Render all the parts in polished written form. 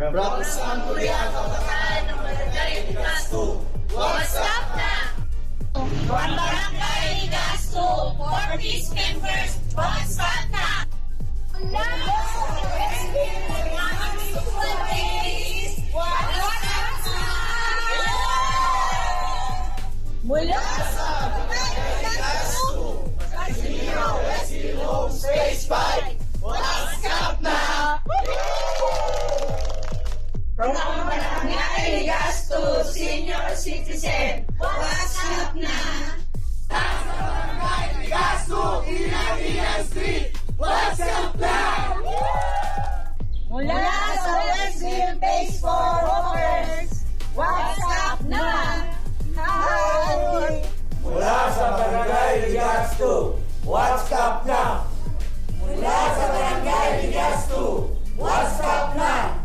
From Sangguniang Kabataan ng Barangay Ligas 2, what's up na? From Barangay Ligas 2, 4 peace members, what's up na? Mula sa Ligas 2, Home Space 5, what's up na? From Barangay Ligas 2, Senior Citizen, what's up na? Sa Barangay Ligas 2, Inagian Street, what's up na? Mula sa Westville Base 4 Walkers, what's up na? Hi! Mula sa Barangay Ligas 2, what's up na? Mula sa Barangay Ligas 2, what's up na?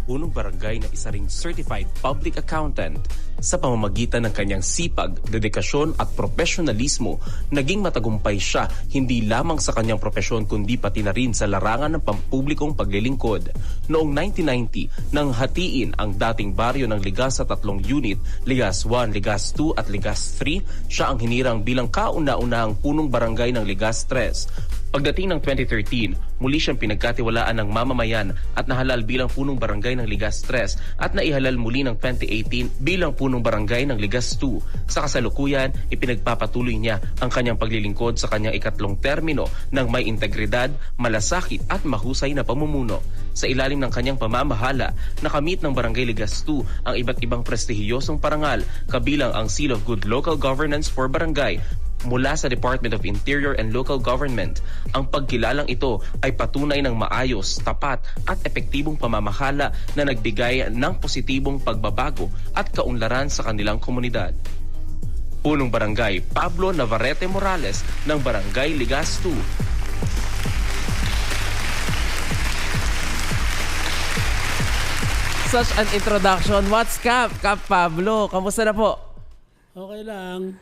Punong barangay na isa ring certified public accountant sa pamamagitan ng kanyang sipag, dedikasyon at profesionalismo, naging matagumpay siya hindi lamang sa kanyang profesyon kundi pati na rin sa larangan ng pampublikong paglilingkod. Noong 1990, nang hatiin ang dating baryo ng Ligas sa 3 unit, Ligas 1, Ligas 2 at Ligas 3, siya ang hinirang bilang kauna-unahang punong barangay ng Ligas 3. Pagdating ng 2013, muli siyang pinagkatiwalaan ng mamamayan at nahalal bilang punong barangay ng Ligas 3 at naihalal muli ng 2018 bilang punong barangay ng Ligas 2. Sa kasalukuyan, ipinagpapatuloy niya ang kanyang paglilingkod sa kanyang ikatlong termino ng may integridad, malasakit at mahusay na pamumuno. Sa ilalim ng kanyang pamamahala, nakamit ng Barangay Ligas 2 ang iba't ibang prestihiyosong parangal, kabilang ang Seal of Good Local Governance for Barangay mula sa Department of Interior and Local Government. Ang pagkilalang ito ay patunay ng maayos, tapat at epektibong pamamahala na nagbigay ng positibong pagbabago at kaunlaran sa kanilang komunidad. Punong Barangay Pablo Navarrete Morales ng Barangay Ligas 2. Such an introduction. What's Cap? Cap Pablo, kamusta na po? Okay lang.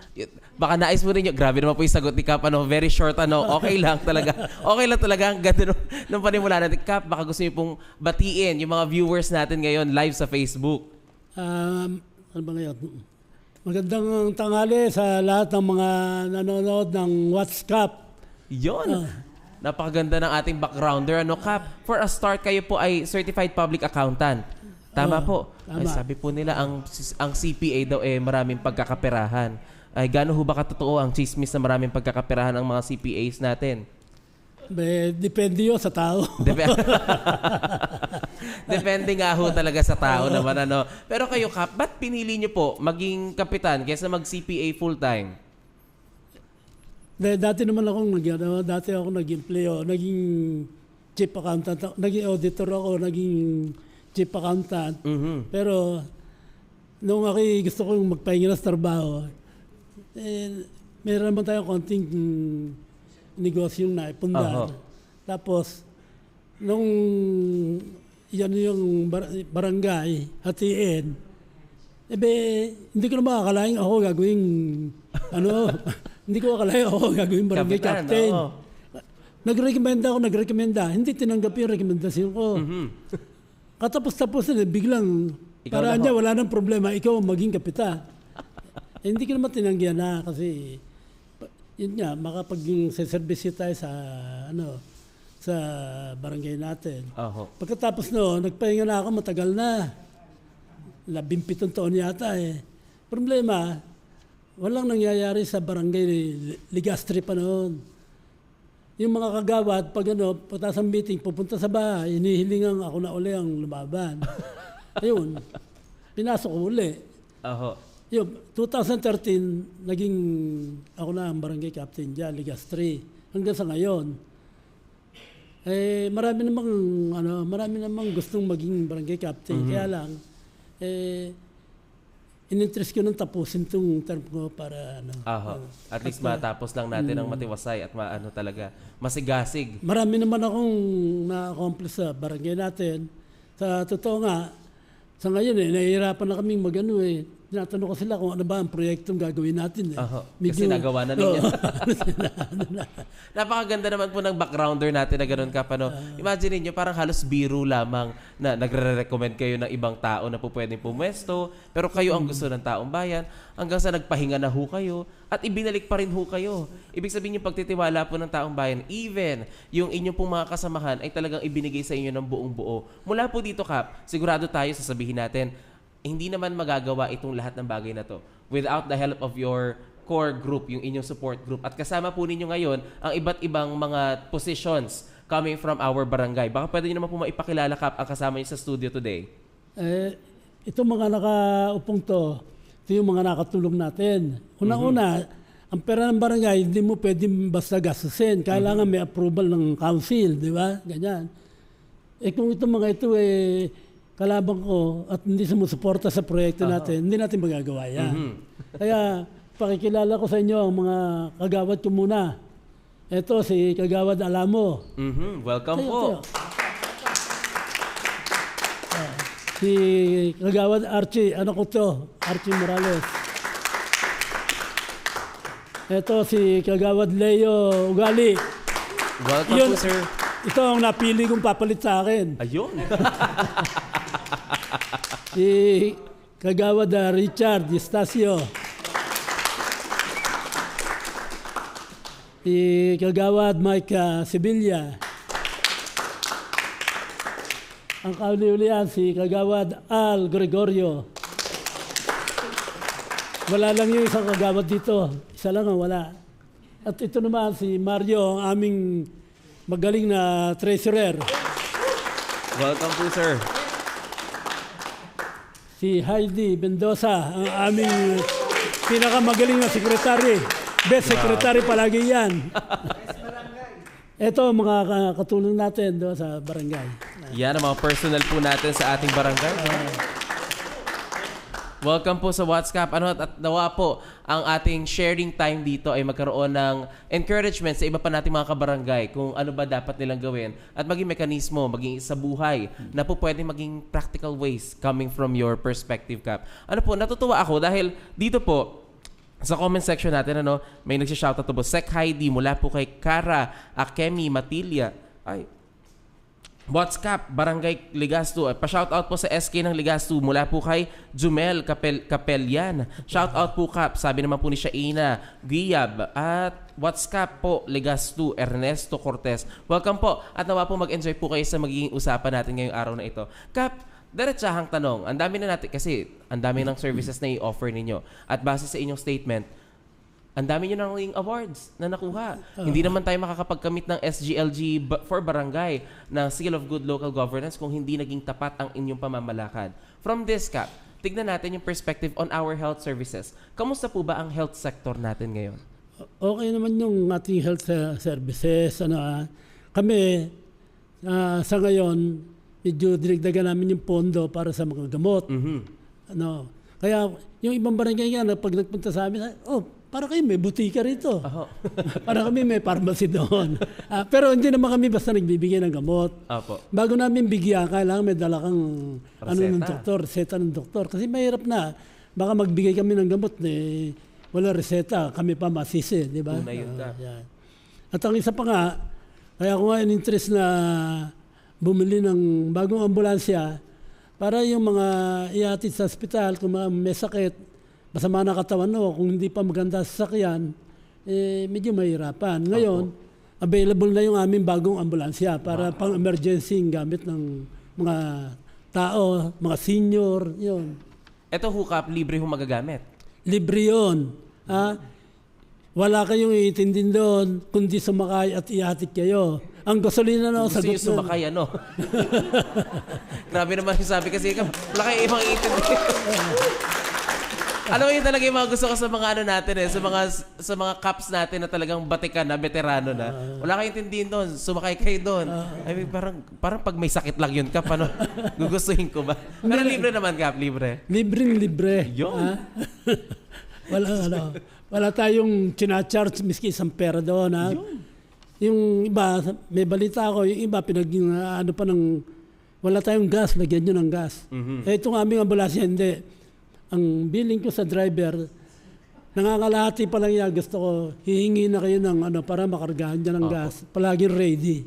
Baka nais mo rin yung, grabe naman po yung sagot ni Cap, very short, okay lang talaga. Okay lang talaga, ang ganda nung panimula natin. Cap, baka gusto niyo pong batiin yung mga viewers natin ngayon live sa Facebook. Ano ba ngayon? Magandang tanghali sa lahat ng mga nanonood ng What's Cap. Yun. Napakaganda ng ating backgrounder. Cap, for a start, kayo po ay certified public accountant. Tama po. Tama. Ay, sabi po nila ang CPA daw maraming pagkakaperahan. Ay gaano ho ba katotoo ang chismis na maraming pagkakaperahan ng mga CPAs natin? Depende yun sa tao. Depende nga ho talaga sa tao naman. Pero kayo, Kap, ba't pinili niyo po maging kapitan kaysa mag-CPA full-time? Dati naman ako nag-empleo, naging chief accountant, naging auditor ako, naging chief accountant. Mm-hmm. Pero nung ako gusto kong magpahinga sa trabaho, meron naman tayong konting negosyo na ipundar. Tapos, nung yan yung barangay, hatiin, hindi ko na makakalaing ako gagawing, hindi ko akalaing ako gagawing barangay captain. Nagrekomenda. Hindi tinanggap yung rekomendasyon ko. Mm-hmm. Katapos biglang, para niya wala nang problema, ikaw maging kapitan. Hindi ko naman tinanggihan na kasi yun nga, makapag-service tayo sa sa barangay natin. Pagkatapos nagpahinga na ako, matagal na. 17 taon yata Problema, walang nangyayari sa barangay Ligas 3 pa noon. Yung mga kagawad, pagkatapos ng meeting, pupunta sa bahay, hinihilingan ako na uli ang lumaban. Ayun, pinasok ko uli. Yung 2013, naging ako na ang barangay captain dyan, Ligas 3. Hanggang sa ngayon. Marami namang gustong maging barangay captain. Mm-hmm. Kaya lang, in-interest ko nung tapusin itong term ko para at least matapos lang natin ang matiwasay at talaga masigasig. Marami naman akong na-accomplish sa barangay natin. Sa totoo nga, sa ngayon nahihirapan na kaming tinatanong ko sila kung ano ba ang proyektong gagawin natin. Kasi nagawa na ninyo. Napakaganda naman po ng backgrounder natin na gano'n ka. Imagine niyo parang halos biro lamang na nagre-recommend kayo ng ibang tao na po pwedeng pumwesto. Pero kayo ang gusto ng taong bayan hanggang sa nagpahinga na ho kayo at ibinalik pa rin ho kayo. Ibig sabihin yung pagtitiwala po ng taong bayan, even yung inyong pong mga kasamahan ay talagang ibinigay sa inyo ng buong buo. Mula po dito, Kap, sigurado tayo sasabihin natin, hindi naman magagawa itong lahat ng bagay na to without the help of your core group, yung inyong support group. At kasama po ninyo ngayon ang iba't ibang mga positions coming from our barangay. Baka pwede nyo naman po maipakilala, Kap, ang kasama nyo sa studio today. Itong mga nakaupong ito yung mga nakatulong natin. Una-una, ang pera ng barangay, hindi mo pwedeng basta gastusin. Kailangan may approval ng council, di ba? Ganyan. Kung itong mga ito kalabang ko at hindi sumusuporta sa proyekto natin, hindi natin magagawa yan. Kaya pakikilala ko sa inyo ang mga kagawad ko muna. Ito si Kagawad Alamo. Welcome po. Si Kagawad Archie, ano ko to? Archie Morales. Ito si Kagawad Leo Ugali. Welcome po, sir. Ito ang napili kong papalit sa akin. Ayun. Si Kagawad Richard Estacio. Si Kagawad Mike Sevilla. Ang kauli-ulian si Kagawad Al Gregorio. Wala lang yung isang kagawad dito. Isa lang ang wala. At ito naman si Mario, ang aming magaling na treasurer. Welcome po, sir. Si Heidi Mendoza, ang aming pinakamagaling na sekretary. Best secretary palagi yan. Ito ang mga katulong natin doon sa barangay. Yan ang mga personal po natin sa ating barangay. Welcome po sa WhatsApp. At nawa po ang ating sharing time dito ay magkaroon ng encouragement sa iba pa nating mga kabarangay kung ano ba dapat nilang gawin at maging mekanismo, maging sa buhay na po pwede maging practical ways coming from your perspective, Kap. Natutuwa ako dahil dito po sa comment section natin, may nagsishoutout po. Sek Heidi mula po kay Cara Akemi Matilya. WhatsApp, Barangay Ligasto. Pa-shoutout po sa SK ng Ligasto mula po kay Jumel Capelian. Shoutout po, Kap. Sabi naman po ni Shaina Guyab. At WhatsApp po, Ligasto, Ernesto Cortez. Welcome po. At nawa po mag-enjoy po kayo sa magiging usapan natin ngayong araw na ito. Kap, diretsahang tanong. Ang dami na natin, kasi ang dami ng services na i-offer ninyo. At base sa inyong statement, ang dami nyo ng awards na nakuha. Hindi naman tayo makakapagkamit ng SGLG for Barangay ng Seal of Good Local Governance kung hindi naging tapat ang inyong pamamalakad. From this, Kap, tignan natin yung perspective on our health services. Kamusta po ba ang health sector natin ngayon? Okay naman yung ating health services. Kami, sa ngayon, medyo dinagdagan namin yung pondo para sa mga gamot. Kaya yung ibang barangay nga, pag nagpunta sa amin, para kayo may butika rito. Para kami may pharmacy doon. Pero hindi naman kami basta nagbibigay ng gamot. Bago namin bigyan, kailangan may dala kang ng doktor, reseta ng doktor. Kasi mahirap na. Baka magbigay kami ng gamot, wala reseta, kami pa masisi, di ba? At ang isa pa nga, kaya ako nga in-interest na bumili ng bagong ambulansya para yung mga ihatid sa ospital kung may sakit, masama na katawan kung hindi pa maganda sa sasakyan, medyo mahirapan. Ngayon, available na yung aming bagong ambulansya para pang emergency gamit ng mga tao, mga senior, yun. Ito hukap, libre ho magagamit? Libre yun. Wala kayong iitindin doon, kundi sumakay at ihatid kayo. Ang gasolina sagot na. Gusto yung sumakay, Grabe naman yung sabi kasi, wala kayo ibang iitindin. Alam mo yun talaga yung mga gusto ko sa mga natin sa mga caps natin na talagang batikan na, veterano na. Wala kayong tindihin doon, sumakay kayo doon. I mean, parang pag may sakit lang yun, Kap, gugustuhin ko ba? Pero libre naman, Kap, libre. Libre. Yun. Wala tayong chinacharge miski isang pera doon, Yung iba, may balita ako, yung iba wala tayong gas, lagyan nyo ng gas. Itong aming ambulansya, hindi. ang billing ko sa driver, nangangalahati pa lang yan. Gusto ko, hihingi na kayo ng para makargahan dyan ng gas. Palaging ready.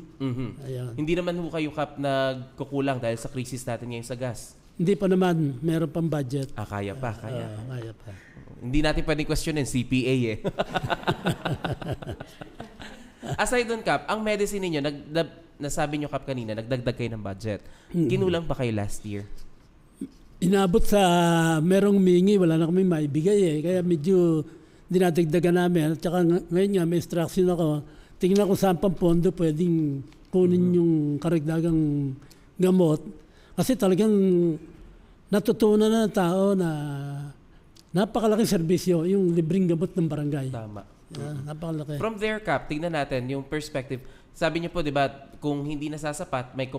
Ayan. Hindi naman ho kayo, Kap, nagkukulang dahil sa krisis natin ngayon sa gas. Hindi pa naman, meron pang budget. Kaya pa. Kaya pa. Hindi natin pwedeng questionin, CPA eh. Aside dun, Kap, ang medicine ninyo, nasabi nyo, Kap, kanina, nagdagdag kayo ng budget. Kinulang ba kayo last year? Inabot sa merong mingi, wala na kami maibigay eh. Kaya medyo dinadagdagan namin. At saka ngayon nga, may instruction ako. Tingnan ko saan pang pondo pwedeng kunin yung karagdagang gamot. Kasi talagang natutunan na ng tao na napakalaking serbisyo, yung libreng gamot ng barangay. Tama. Napakalaki. From there, Kap, tingnan natin yung perspective. Sabi niyo po, di ba, kung hindi nasasapat, may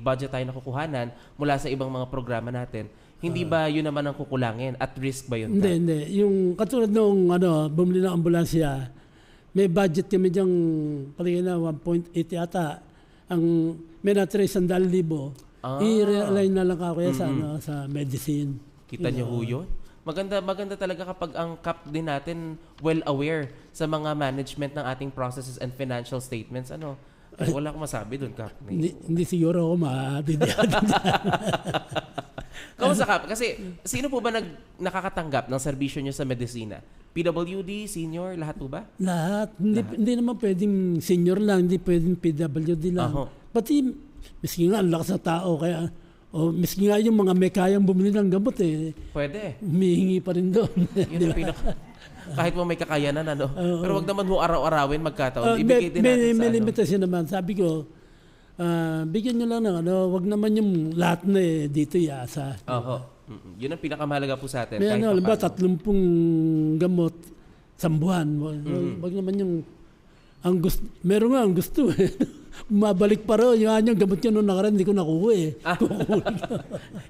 budget tayo na kukuhanan mula sa ibang mga programa natin. Hindi ba yun naman ang kukulangin? At risk ba yun, Kap? Hindi. Yung katulad nung bumili ng ambulansya, may budget kami diyang palagay na 1.8 yata. May natira 100,000. I-realign na lang ako sa medicine. Kita niyo ho yun? Maganda talaga kapag ang Kap din natin well aware sa mga management ng ating processes and financial statements. Wala akong masabi doon, Kap. Hindi siguro ako maadidihan. Kamusta, Kap? Kasi sino po ba nakakatanggap ng serbisyo niyo sa medisina? PWD, senior, lahat po ba? Lahat. Hindi naman pwedeng senior lang, hindi pwedeng PWD lang. Pati, miski nga ang lakas na tao, kaya miski nga yung mga may kayang bumili ng gamot Pwede. Humihingi pa rin doon. Yun ang kahit mo may kakayanan, Pero wag naman mo araw-arawin magkataon. Ibigay din natin may limitasyon naman. Sabi ko, bigyan nyo lang ng wag naman yung lahat na dito iasa. Yun ang pinakamahalaga po sa atin. May 30 gamot sa buwan. Wag naman yung meron nga ang gusto Mabalik pa rin. Yung gamot nyo nung nakaraan, hindi ko nakuha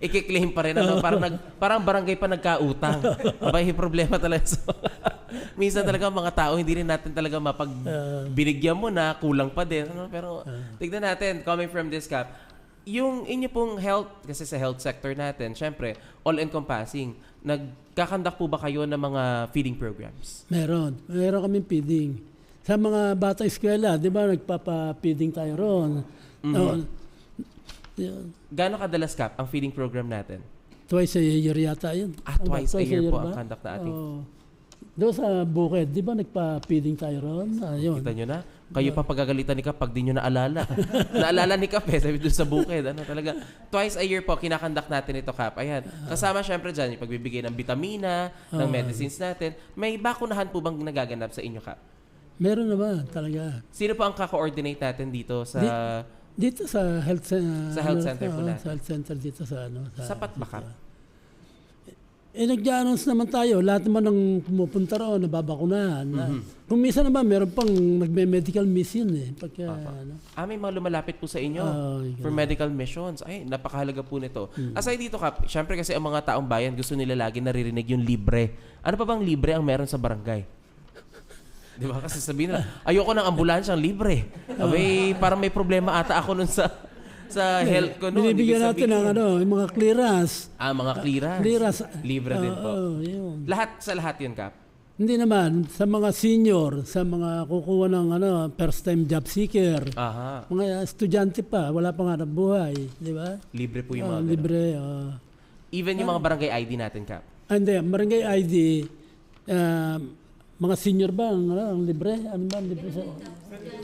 I-claim pa rin. Parang barangay pa nagkautang. Abay, problema talaga. Minsan talaga mga tao, hindi rin natin talaga binigyan mo na, kulang pa din. Pero tignan natin, coming from this, Kap, yung inyo pong health, kasi sa health sector natin, syempre, all-encompassing, nagkakandak po ba kayo ng mga feeding programs? Meron kaming feeding. Sa mga batang eskwela, di ba, nagpapa-feeding tayo roon. Gano'ng kadalas, Kap, ang feeding program natin? Twice a year yata yun. Twice a year po ang conduct na ating... Doon sa Bukid, di ba nagpa-feeding tayo roon? Kita nyo na? Kayo pa pagagalitan ni Kap pag di nyo naalala. Naalala ni Kap sabi doon sa Bukid. Talaga, twice a year po, kinakandak natin ito, Kap. Ayan. Kasama syempre dyan, yung pagbibigay ng vitamina, ng medicines natin. May bakunahan po bang nagaganap sa inyo, Kap? Meron naman talaga. Sino po ang ka-coordinate natin dito sa... Dito sa health center. Sa health center po natin. Sa health center dito sa Sapat ba, Kap? Nag-announce naman tayo. Lahat naman ng pumupunta roon, nababakunahan. Kung minsan naman, meron pang nagme-medical mission Pagka, may mga lumalapit po sa inyo for medical missions. Ay, napakahalaga po nito. Aside dito, Kap, syempre kasi ang mga taong bayan gusto nila lagi naririnig yung libre. Ano pa bang libre ang meron sa barangay? Di ba? Kasi sabihin na, ayoko ng ambulansyang libre. Abay, parang may problema ata ako nun sa health ko. Binibigyan natin ng yung mga clearance. Mga clearance. Libre din po. Yun. Sa lahat yun, Kap? Hindi naman. Sa mga senior, sa mga kukuha ng first time job seeker. Mga estudyante pa, wala pang hanap buhay. Di ba? Libre po yung mga libre. Even yung mga barangay ID natin, Kap? Hindi, barangay ID, mga senior ba ang libre? Ano ba ang libre sa...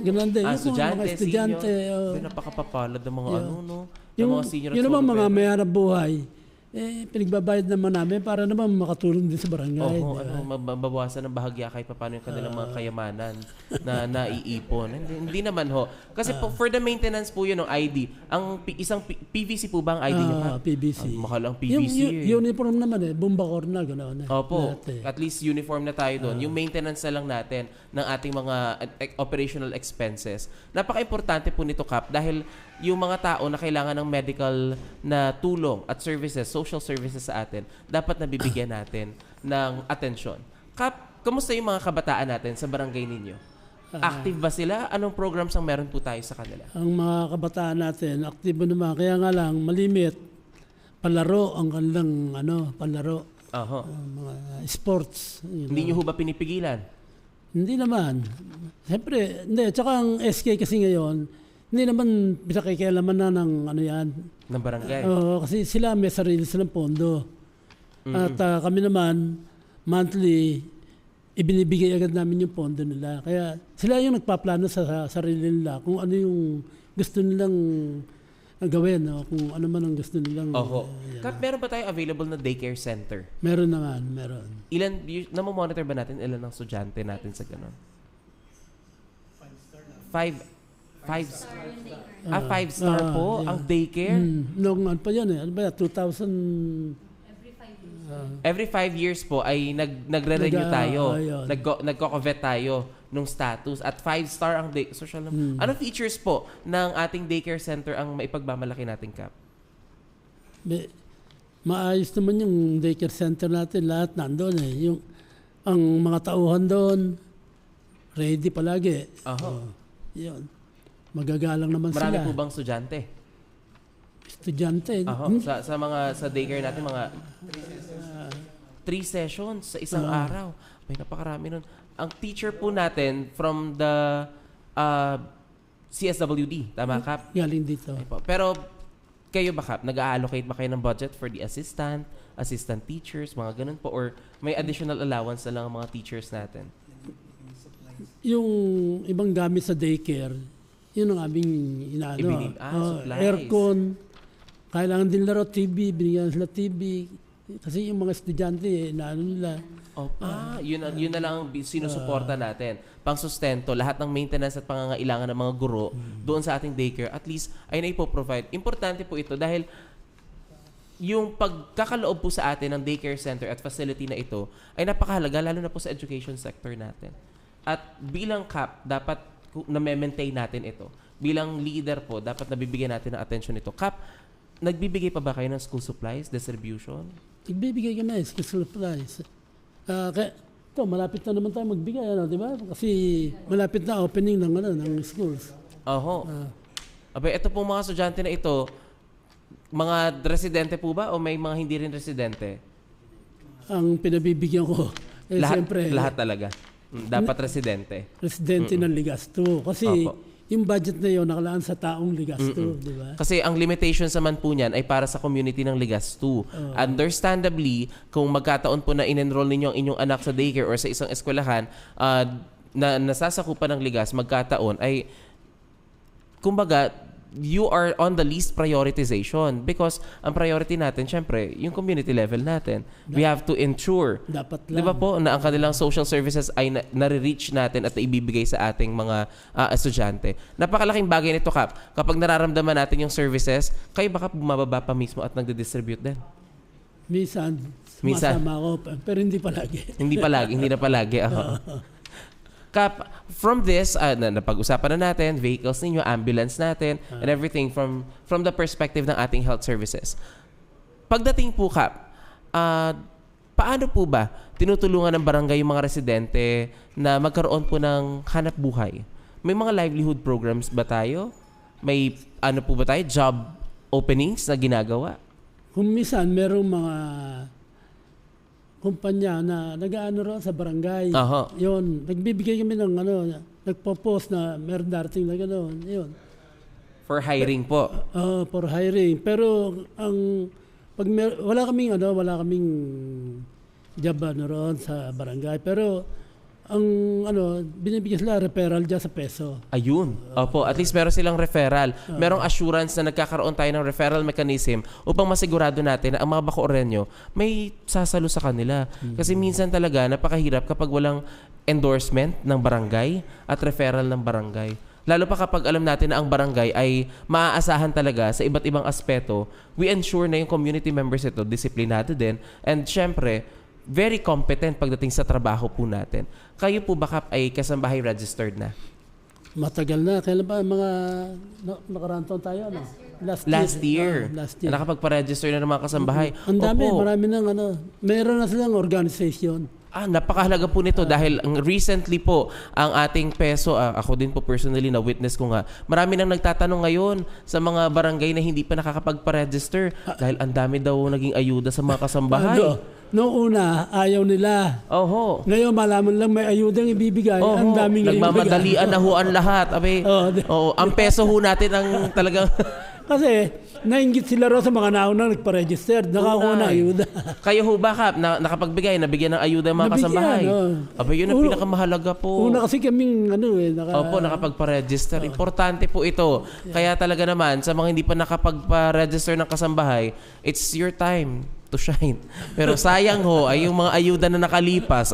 Ganun din. Estudyante, mga estudyante. Napakapapalad ng mga yung mga senior. Yun naman mga may hanap buhay. Pinagbabayad naman namin para naman makatulong din sa barangay. Mabawasan ng bahagya kahit paano yung kanilang mga kayamanan na naiipon. Hindi naman ho. Kasi for the maintenance po yun ng ID, ang isang PVC po ba ang ID nyo? PVC. Mahal ang PVC. Yung uniform naman bomba corna, gano'n. Opo. At least uniform na tayo doon. Yung maintenance na lang natin ng ating mga operational expenses. Napaka-importante po nito, Kap, dahil yung mga tao na kailangan ng medical na tulong at services, social services sa atin, dapat nabibigyan natin ng atensyon. Kap, kamusta yung mga kabataan natin sa barangay ninyo? Active ba sila? Anong programs ang meron po tayo sa kanila? Ang mga kabataan natin, aktibo naman. Kaya nga lang, malimit. palaro ang kanilang palaro, Oho. mga sports. Hindi nyo ho ba pinipigilan? Hindi naman. Siyempre, hindi. Tsaka ang SK kasi ngayon, hindi naman pinakikialaman na ng yan. Ng barangay? Oo, kasi sila may sarili silang pondo. At kami naman, monthly, ibinibigay agad namin yung pondo nila. Kaya sila yung nagpaplano sa sarili nila kung ano yung gusto nilang gawin, no? Kung ano man ang gusto nilang. Oho. Kap, meron ba tayo available na daycare center? Meron naman, meron. Namomonitor ba natin ilan ng estudyante natin sa ganun? 5-star po ang daycare? Noong ano pa yan ano ba, 2000. Every 5 years po ay nagre-renew tayo. Ayun. Nagko-covet tayo nung status at 5-star ang social. Anong features po ng ating daycare center ang maipagmamalaki natin, Kap? Maayos naman yung daycare center natin, lahat nandoon eh. Ang mga tauhan doon ready palagi. Yun. Magagalang naman Marami sila. po bang estudyante? Estudyante. Sa daycare natin mga 3 sessions sa isang araw. May napakarami nun. Ang teacher po natin from the CSWD, tama, Kap? Galing dito. Pero kayo ba, Kap, nag-a-allocate ba kayo ng budget for the assistant teachers, mga ganun po, or may additional allowance na lang ang mga teachers natin? Yung ibang gamit sa daycare, yun ang aming inaano. Supplies. Aircon, kailangan din laro, TV, binigyan sila TV. Kasi yung mga estudyante, inaano nila. Yun na lang ang sinusuporta natin. Pangsustento, lahat ng maintenance at pangangailangan ng mga guro doon sa ating daycare, at least ay naipoprovide. Importante po ito dahil yung pagkakaloob po sa atin ng daycare center at facility na ito ay napakahalaga, lalo na po sa education sector natin. At bilang Kap, dapat na-maintain natin ito. Bilang leader po, dapat nabibigyan natin ng attention ito. Kap, nagbibigay pa ba kayo ng school supplies, distribution? Nagbibigay ka na school supplies. Malapit na naman tayo magbigay, di ba? Kasi malapit na opening ng schools. Oho. Ito pong mga estudyante na ito, mga residente po ba o may mga hindi rin residente? Ang pinabibigyan ko, siyempre, lahat talaga. Dapat residente. Residente ng Ligasto. Kasi yung budget na yun nakalaan sa taong Ligasto, di ba? Kasi ang limitations naman po niyan ay para sa community ng Ligasto. Understandably, kung magkataon po na in-enroll ninyo ang inyong anak sa daycare or sa isang eskwelahan na nasasakupan ng Ligas, magkataon ay kumbaga you are on the least prioritization because ang priority natin, syempre, yung community level natin. We have to ensure, dapat lang. di ba po, na ang kanilang social services ay nare-reach natin at naibibigay sa ating mga estudyante. Napakalaking bagay nito, Kap. Kapag nararamdaman natin yung services, kayo baka bumababa pa mismo at nagde-distribute din? Minsan. Sumasama ako, pero hindi palagi. Hindi na palagi. Kap, from this, napag-usapan na natin, vehicles ninyo, ambulance natin, and everything from the perspective ng ating health services. Pagdating po, Kap, paano po ba tinutulungan ng barangay yung mga residente na magkaroon po ng hanap buhay? May mga livelihood programs ba tayo? May po ba tayo? Job openings na ginagawa? Kung minsan, merong mga kumpanya na nag-aano rin sa barangay. Yun, nagbibigay kami ng nagpo-post na meron darating na gano'n. Yun. For hiring po? For hiring. Pero wala kaming job ron sa barangay. Pero ang binibigyan sila referral dyan sa peso. Ayun. Opo, at least meron silang referral. Merong assurance na nagkakaroon tayo ng referral mechanism upang masigurado natin na ang mga Bacorenyo may sasalo sa kanila. Kasi minsan talaga napakahirap kapag walang endorsement ng barangay at referral ng barangay. Lalo pa kapag alam natin na ang barangay ay maaasahan talaga sa iba't ibang aspeto, we ensure na yung community members ito disiplinado din, and syempre very competent pagdating sa trabaho po natin. Kayo po ba, Kap, ay kasambahay registered na? Matagal na. Kailan ba mga nakaraan taon tayo? Last year. Nakapagpa-register na ng mga kasambahay. Ang dami. Marami ng meron na silang organization. Napakahalaga po nito dahil recently po ang ating peso, ako din po personally na witness ko nga, marami nang nagtatanong ngayon sa mga barangay na hindi pa nakakapagpa-register dahil ang dami daw naging ayuda sa mga kasambahay. Noong una, ayaw nila. Oho. Ngayon, malaman lang may ayudang ibibigay. Ang daming nagmamadalian na ho ang lahat. Ang peso ho natin ang talagang... Kasi, nainggit sila raw sa mga naunang nagpa-register. Nakakuha na ayuda. Kayo ho ba, Kap, nakapagbigay, nabigyan ng ayuda ng mga kasambahay? Yun ang pinakamahalaga po. Una kasi kaming nakapagpa-register. Importante po ito. Kaya talaga naman, sa mga hindi pa nakapagpa-register ng kasambahay, it's your time to shine. Pero sayang ho, ay yung mga ayuda na nakalipas,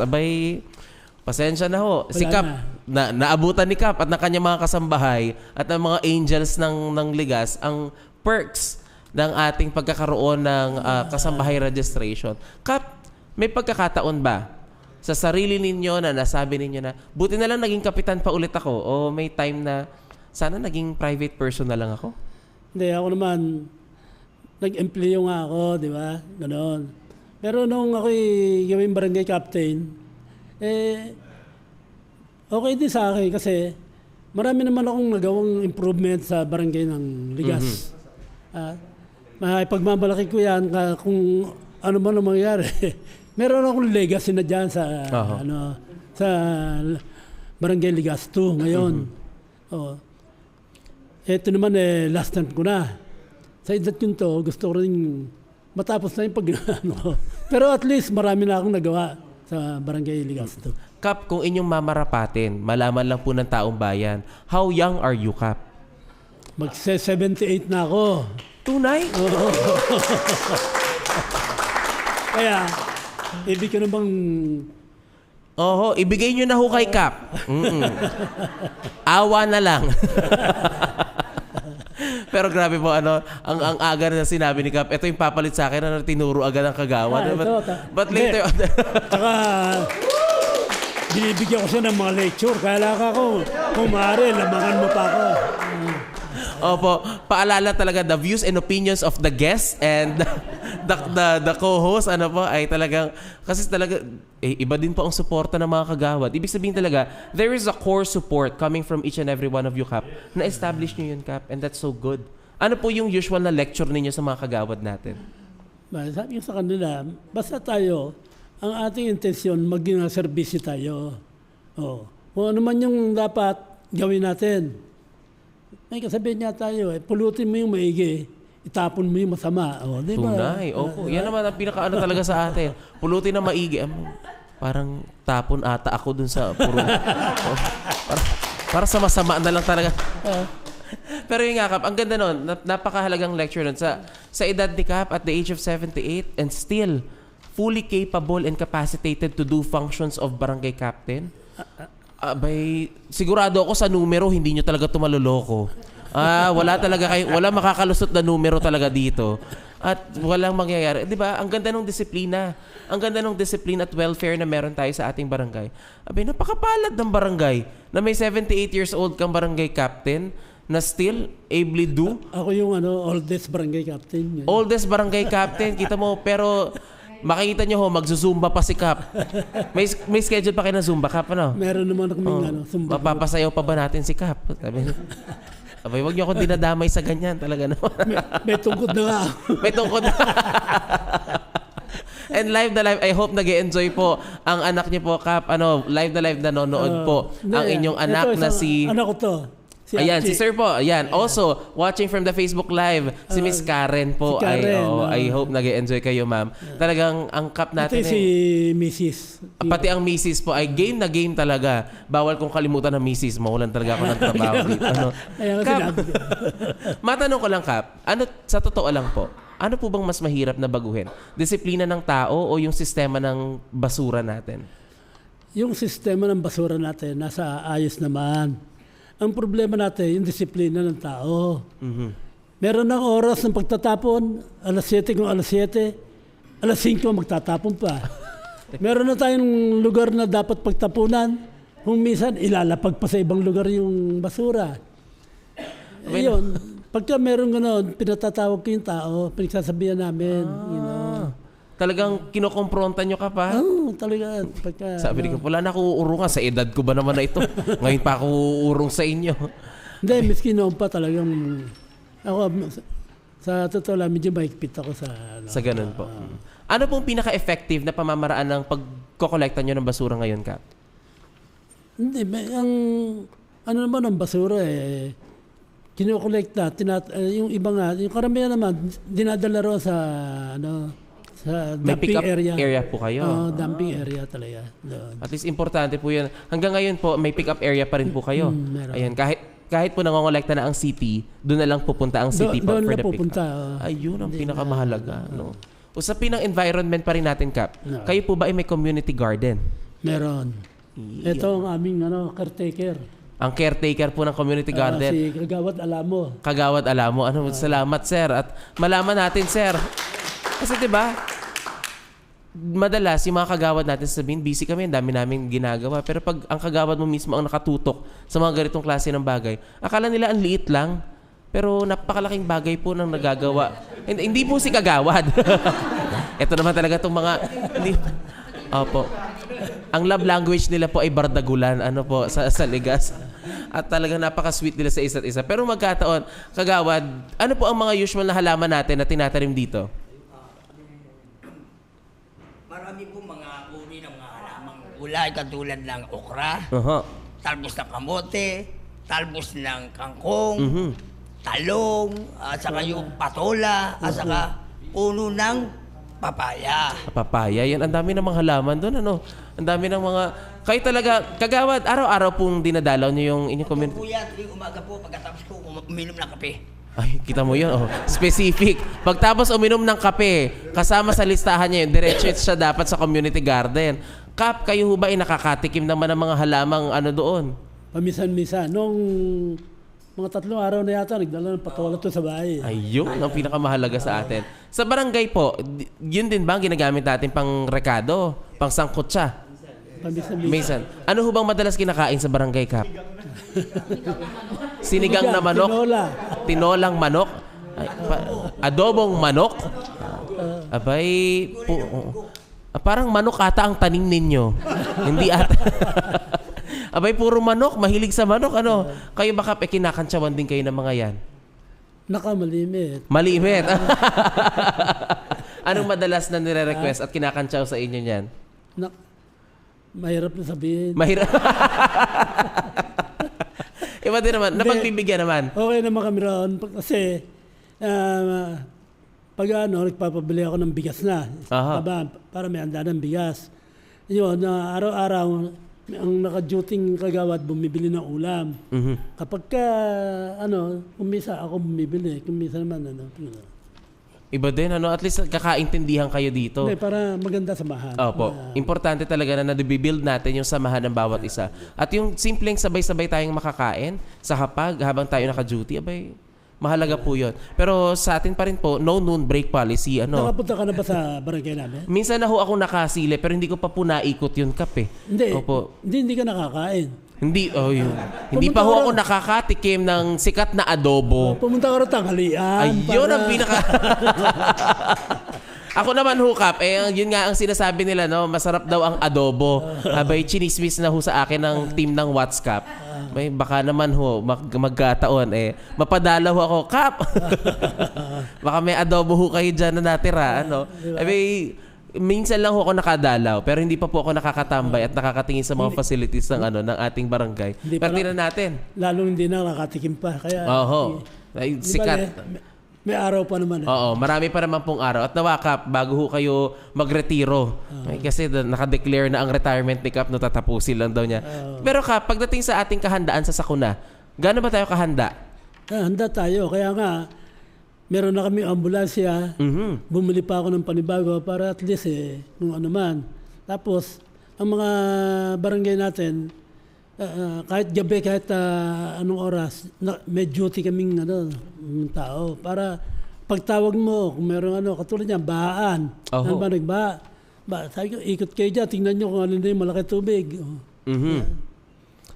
pasensya na ho. Si Kap, naabutan ni Kap at ng kanyang mga kasambahay at ng mga angels ng Ligas ang perks ng ating pagkakaroon ng kasambahay registration. Kap, may pagkakataon ba sa sarili ninyo na nasabi ninyo na buti na lang naging kapitan pa ulit ako o may time na sana naging private person na lang ako? Hindi, ako naman nag-employo nga ako, di ba? Ganon. Pero nung ako'y gawing barangay captain, okay din sa akin kasi marami naman akong nagawang improvement sa barangay ng Ligas. Pagmamalaki ko yan kung ano man ang mangyari. Meron akong legacy na dyan sa barangay Ligas 2 ngayon. Ito naman last time ko na. Sa edad yun to, gusto ko rin matapos na yung Pero at least marami na akong nagawa sa barangay Ligas 2. Kap, kung inyong mamarapatin, malaman lang po ng taong bayan, how young are you, Kap? Magse-78 na ako. Tunay? Oo. Kaya, ibig ko namang... ibigay nyo na ho kay Kap. Awa na lang. Pero grabe po, ang aga na sinabi ni Kap, ito yung papalit sa akin na tinuro agad ang kagawa. But later... Tsaka... Binibigyan ko siya ng mga lecture. Kaya ko, kung maaari, lamangan mo pa ako. Opo, paalala talaga, the views and opinions of the guest and the co-host, ay talagang, kasi talaga, iba din po ang suporta ng mga kagawad. Ibig sabihin talaga, there is a core support coming from each and every one of you, Kap. Na-establish nyo yun, Kap, and that's so good. Ano po yung usual na lecture ninyo sa mga kagawad natin? Sabi ko sa kanila, basta tayo, ang ating intensyon, maging serbisyo tayo. Kung ano man yung dapat gawin natin. May kasabihin niya tayo, pulutin mo yung maigi, itapon mo yung masama. Diba? Tunay, opo. Yan naman ang pinaka talaga sa atin. Pulutin na maigi. Parang tapon ata ako dun sa puro. Para sa masama na lang talaga. Pero yung nga, Kap, ang ganda nun, napakahalagang lecture nun. Sa edad ni Kap, at the age of 78, and still, fully capable and capacitated to do functions of barangay captain. Sigurado ako sa numero, hindi nyo talaga tumaloloko. Wala makakalusot na numero talaga dito. At walang mangyayari. Di ba? Ang ganda ng disiplina. Ang ganda ng disiplina at welfare na meron tayo sa ating barangay. Napakapalad ng barangay na may 78 years old kang barangay captain na still ably do. Ako yung oldest barangay captain. Oldest barangay captain, kita mo, pero makikita nyo magzuzumba pa si Kap. May schedule pa kayo na Zumba, Kap, Meron naman kaming Zumba. Mapapasayaw pa ba natin si Kap? Wag nyo akong dinadamay sa ganyan talaga naman. May tungkod na nga. May tungkod na. And live na live, I hope nag-e-enjoy po ang anak niyo po, Kap. Live na live nanonood po ang inyong anak na si... Anak ko to. Ayan, si Sir po. Ayan. Also, watching from the Facebook Live, si Miss Karen po. Si Karen, I hope nag-e-enjoy kayo, ma'am. Talagang ang Kap natin ito si Mrs. Pati ang Mrs. po ay game na game talaga. Bawal kong kalimutan ang Mrs. Mawalan talaga ako ng trabaho dito. Kap, matanong ko lang, Kap. Sa totoo lang po, ano po bang mas mahirap na baguhin? Disiplina ng tao o yung sistema ng basura natin? Yung sistema ng basura natin, nasa ayos naman. Ang problema natin, yung disiplina ng tao. Meron ng oras ng pagtatapon, alas 7 kung alas 7, alas 5 magtatapon pa. Meron na tayong lugar na dapat pagtapunan, kung minsan ilalapag pa sa ibang lugar yung basura. Ayun, pagka meron gano'n, pinatatawag ko yung tao, pinagsasabihan namin. Talagang kinokompronta nyo ka pa. Oo, talaga. Pagka, Sabi ko, wala na ako uurungan. Sa edad ko ba naman na ito? Ngayon pa ako uurong sa inyo. Hindi, miski noon pa talagang, ako, sa totoo lang, medyo mahigpit ako sa... Sa ganun po. Ano pong pinaka-effective na pamamaraan ng pagkokolekta nyo ng basura ngayon, Kap? Hindi, ano naman ang basura kinokolekta, yung iba nga, yung karamihan naman, dinadala rin sa, sa May dumping pick-up area po kayo? Oo, dumping area talaga. Doon. At least importante po yun. Hanggang ngayon po, may pick-up area pa rin po kayo. Meron. Ayan, kahit po nangongolekta na ang city, doon na lang pupunta ang city Doon for na the pupunta, pick-up. Ayun ang pinakamahalaga. No? Usapin ng environment pa rin natin, Kap. Kayo po ba ay may community garden? Meron. Ito ang aming caretaker. Ang caretaker po ng community garden. Si Kagawad Alamo. Kagawad Alamo. Salamat, sir. At malaman natin, sir. Kasi 'di ba? Madalas yung mga kagawad natin sabihin, busy kami, ang dami namin ginagawa. Pero pag ang kagawad mo mismo ang nakatutok sa mga ganitong klase ng bagay, akala nila ang liit lang. Pero napakalaking bagay po nang nagagawa. Hindi po si kagawad. Ito naman talaga itong mga... Opo. Ang love language nila po ay bardagulan, sa ligas. At talagang napaka-sweet nila sa isa't isa. Pero magkataon, kagawad, ano po ang mga usual na halaman natin na tinatanim dito? Marami po mga uri ng mga halamang gulay katulad ng okra, talbos ng kamote, talbos ng kangkong, talong, at saka yung patola, at saka puno ng papaya. Papaya, yan. Ang dami ng mga halaman doon, Ang dami ng mga... Kayo talaga, kagawad, araw-araw pong dinadalaw niyo yung inyong community. Po yan, tuwing umaga po, pagkatapos ko uminom ng kape. Ay, kita mo yun, Specific. Pagtapos uminom ng kape, kasama sa listahan niya yun, diretso siya dapat sa community garden. Kap, kayo ba ay nakakatikim naman ng mga halamang doon? Pamisan-misan. Nung mga 3 araw na yata, nagdala ng patola to sa bahay. Ayun, ang pinakamahalaga sa atin. Sa barangay po, yun din ba ang ginagamit natin pang rekado? Pang sangkutsa? Pamisan-misan. Minsan. Ano ho bang madalas kinakain sa barangay, Kap? Sinigang na manok? Tinola. Tinolang manok? Adobong manok? Abay, parang manok ata ang tanim ninyo. Hindi ata. Abay, puro manok. Mahilig sa manok. Kayo ba, Kap, kinakantsawan din kayo ng mga yan? Nakamalimit. Malimit. Anong madalas na nire-request at kinakantsaw sa inyo niyan? Mahirap na sabihin. Mahirap. Iba din naman. Napagbibigyan naman. Okay naman kami roon. Kasi, pag nagpapabili ako ng bigas na. Para may handa ng bigas. Yun, araw-araw, ang naka-duting kagawad bumibili ng ulam. Kapag kumisa ako bumibili. Kumisa naman, Iba din, at least kakaintindihan kayo dito. Hindi, para maganda samahan. Opo. Importante talaga na nabibuild natin yung samahan ng bawat isa. At yung simpleng sabay-sabay tayong makakain sa hapag habang tayo naka-duty, mahalaga po yun. Pero sa atin pa rin po, no noon break policy. Nakapunta ka na ba sa barangay namin? Minsan na ho ako nakasili, pero hindi ko pa po naikot yun, Kap, Hindi. Opo. Hindi ka nakakain. Hindi pa ho ako nakakatikim ng sikat na adobo. Pumunta ka rin tanghalian. Ayun ang pinaka... Ako naman ho, Kap, yun nga ang sinasabi nila, masarap daw ang adobo. Abay, chinismis na ho sa akin ng team ng WhatsApp. May baka naman ho, magkataon, mapadala ho ako, Kap! Baka may adobo ho kayo dyan na natira, Abay, minsan lang ho ako nakadalaw, pero hindi pa po ako nakakatambay at nakakatingin sa mga facilities ng ating barangay. Pero tingnan natin. Lalong hindi na nakatikim pa. Kaya, sikat. May araw pa naman. Oo, marami pa naman pong araw. At nawa, Kap, bago ho kayo magretiro. Kasi nakadeclare na ang retirement ni Kap, tatapusin lang daw niya. Pero Kap, pagdating sa ating kahandaan sa sakuna, gaano ba tayo kahanda? Handa tayo. Kaya nga, meron na kami ambulansya. Bumili pa ako ng panibago para at least kung ano man. Tapos, ang mga barangay natin, kahit gabi, kahit anong oras, may duty kaming tao. Para pagtawag mo, kung meron katulad niya, bahaan. Ano ba nagbaha? Sabi ko, ikot kayo dyan, tingnan nyo kung ano na yung malaki tubig.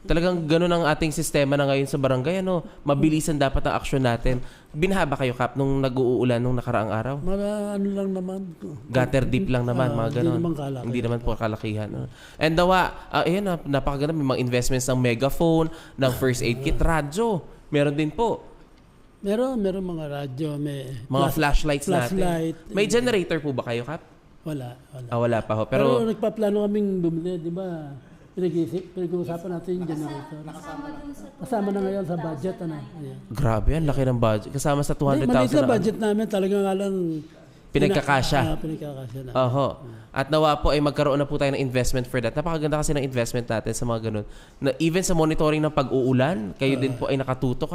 Talagang ganun ang ating sistema na ngayon sa barangay. Mabilisan dapat ang aksyon natin. Binaha ba kayo, Kap, nung nag-uulan nung nakaraang araw? Ano lang naman. Gutter deep lang naman, mga ganun. Hindi naman po kalakihan. And ayan, napakaganda. May mga investments ng megaphone, ng first aid kit, radyo. Meron din po. Meron mga radyo, may mga flashlights flashlight. natin. May generator po ba kayo, Kap? Wala. Wala pa ho. Pero nagpaplano kaming bumili, di ba? Pinag-uusapan natin yung generator. Kasama na ngayon sa budget. Ayan. Grabe yan, laki ng budget. Kasama sa 200,000 Maliit na budget namin, talaga nga lang pinagkakasya. Pinagkakasya na. Oho. At nawa po ay magkaroon na po tayo ng investment for that. Napakaganda kasi ng investment natin sa mga ganun. Na even sa monitoring ng pag-uulan, kayo din po ay nakatutok.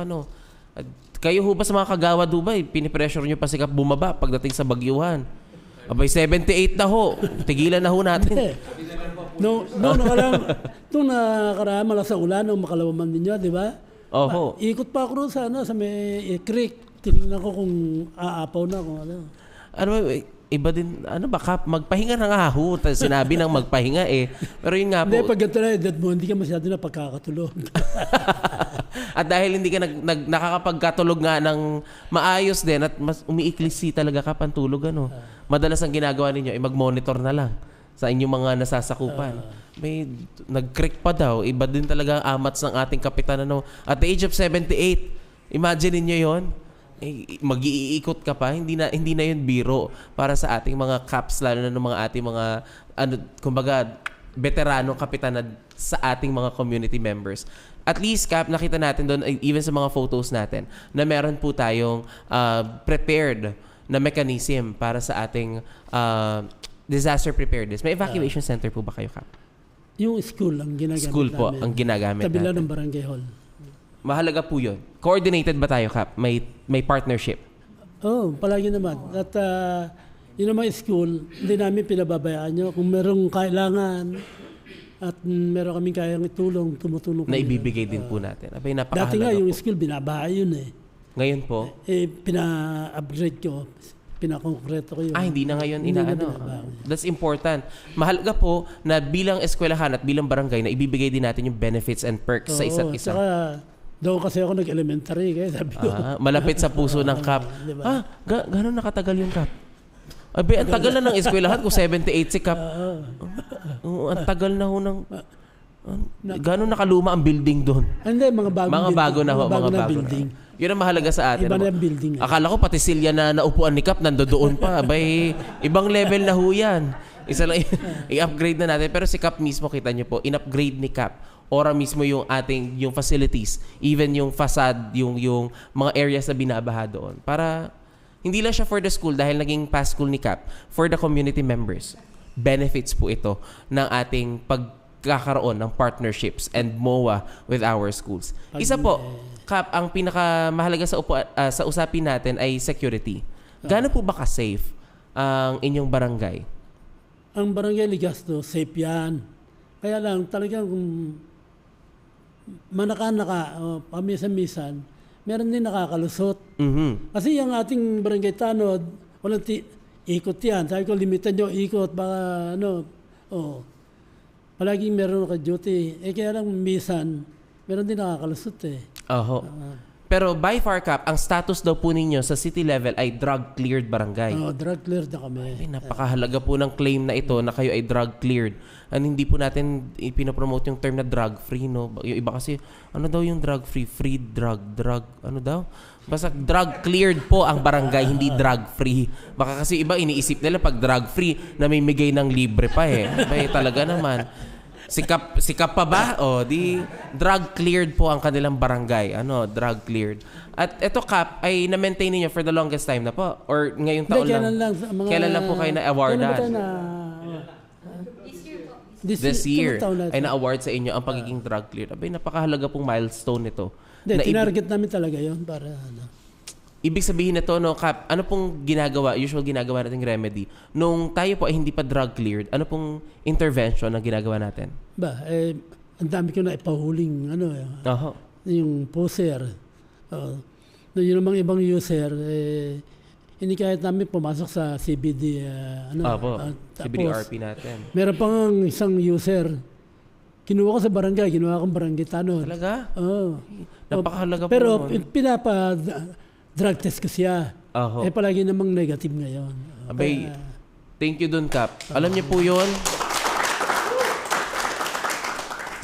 At kayo ho ba sa mga kagawad Dubai, pinipressure nyo pa si Kap bumaba pagdating sa bagyuhan? Abay, 78 na ho. Tigilan na ho natin. Nung nakaraan, malakas sa ulan, nung makalawaman ninyo, di ba? Oho. Ikot pa ako sa may creek. Tinignan ko kung aapaw na kung ano. Iba din, Kap, magpahinga na nga ho. Sinabi ng magpahinga Pero yun nga po. Hindi, pag ganito na edad mo, hindi ka masyado na pagkakatulog. At dahil hindi ka nakakapagkatulog nga ng maayos din at mas umiiklisi talaga Kap ang tulog, Madalas ang ginagawa ninyo ay mag-monitor na lang sa inyong mga nasasakupan. May nag-creak pa daw. Iba din talaga ang amats ng ating kapitan. At the age of 78, imagine niyo yon. Mag-iikot ka pa, hindi na yun biro para sa ating mga caps, lalo na ng mga ating mga kumbaga veterano kapitan sa ating mga community members. At least, Kap, nakita natin doon, even sa mga photos natin, na meron po tayong prepared na mechanism para sa ating disaster preparedness. May evacuation center po ba kayo, Kap? Yung school ang ginagamit School po namin. ang ginagamit Kabila natin. ng barangay hall. Mahalaga po yun. Coordinated ba tayo, Kap? May partnership? Palagi naman. At yun naman school, hindi namin pinababayaan nyo. Kung merong kailangan at meron kaming kayang itulong, tumutulong kami. Na ibibigay din po natin. Abay, Dati nga yung school, binabahay yun Ngayon po? Pina-upgrade ko. Pinakonkreto ko yun. Hindi na ngayon That's important. Mahalaga po na bilang eskwelahan at bilang barangay na ibibigay din natin yung benefits and perks sa isa't isa. Saka, doon kasi ako nag-elementary, kaya sabi ko. Malapit sa puso ng Kap. Diba? Gano'n nakatagal yung Kap? Ang tagal na ng eskwelahan kung 78 si Kap. Ang tagal na ho ng... Gano'n nakaluma ang building doon? Hindi, mga bago na building. Yun ang mahalaga sa atin. Iba na yung building. Akala ko pati silya na naupuan ni Kap nandoon pa. Abay, ibang level na ho yan. Isa lang i-upgrade na natin. Pero si Kap mismo, kita nyo po, in-upgrade ni Kap. Ora mismo yung facilities, even yung facade, yung mga areas na binabaha doon. Para hindi lang siya for the school dahil naging past school ni Kap, for the community members. Benefits po ito ng ating pagkakaroon ng partnerships and MOA with our schools. Isa po, Kap, ang pinakamahalaga sa usapin natin ay security. Gaano po ba ka-safe ang inyong barangay? Ang barangay Ligasto, safe yan. Kaya lang, talagang manaka-naka, pamisan-misan, meron din nakakalusot. Mm-hmm. Kasi yung ating barangay Tanod, walang ikot yan. Sabi ko, limitan nyo, ikot, baka palaging meron ka-duty. Kaya lang, minsan, meron din nakakalusot Oho. Pero by far, Kap, ang status daw po ninyo sa city level ay drug-cleared barangay. Drug cleared na kami. Napakahalaga po ng claim na ito na kayo ay drug-cleared. Hindi po natin ipinopromote yung term na drug-free, no? Yung iba kasi, ano daw yung drug-free? Free drug, ano daw? Basta drug-cleared po ang barangay, hindi drug-free. Baka kasi iba iniisip nila pag drug-free, namimigay ng libre pa Bay, talaga naman. Sikap pa ba? Di drug-cleared po ang kanilang barangay. Drug-cleared. At ito, Kap, ay na-maintain niyo for the longest time na po? Or ngayong taon lang? Kailan lang po kayo na-awardan? This year ay na-award sa inyo ang pagiging drug-cleared. Abay, napakahalaga pong milestone nito. Tinarget namin talaga yon para Ibig sabihin nito, Kap, ano pong usual ginagawa nating remedy? Nung tayo po ay hindi pa drug-cleared, ano pong intervention na ginagawa natin? Ang dami ko na ipahuling, yung poser. Yung namang ibang user, hindi kahit namin pumasok sa CBD, CBDRP natin. Meron pang isang user, kinuha ko sa barangay, kinuha kong barangay tanod. Talaga? Oo. Napakahalaga po Pero nun. drug test ko siya. Oho. Palagi namang negative ngayon. Abay, thank you dun, Kap. Alam niyo po yun,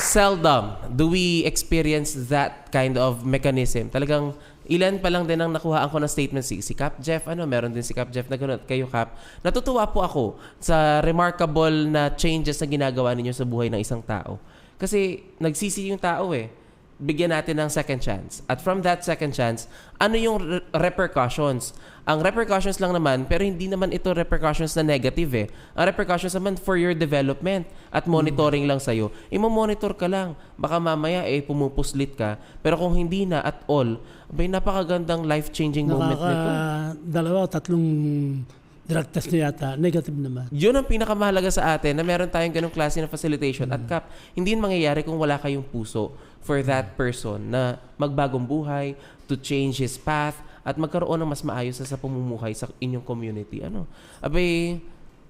seldom do we experience that kind of mechanism. Talagang ilan pa lang din ang nakuhaan ko ng statement si Kap Jeff. Meron din si Kap Jeff na gano'n. Kayo, Kap. Natutuwa po ako sa remarkable na changes na ginagawa ninyo sa buhay ng isang tao. Kasi nagsisi yung tao Bigyan natin ng second chance. At from that second chance, ano yung repercussions? Ang repercussions lang naman, pero hindi naman ito repercussions na negative Ang repercussions naman for your development at monitoring lang sa'yo. Imo-monitor ka lang. Baka mamaya pumupuslit ka. Pero kung hindi na at all, napakagandang life-changing moment nito. 2-3 drug test na yata, negative naman. Yun ang pinakamahalaga sa atin na meron tayong ganung klase ng facilitation. At Kap, hindi yun mangyayari kung wala kayong puso for that person na magbagong buhay, to change his path, at magkaroon ng mas maayos sa pamumuhay sa inyong community.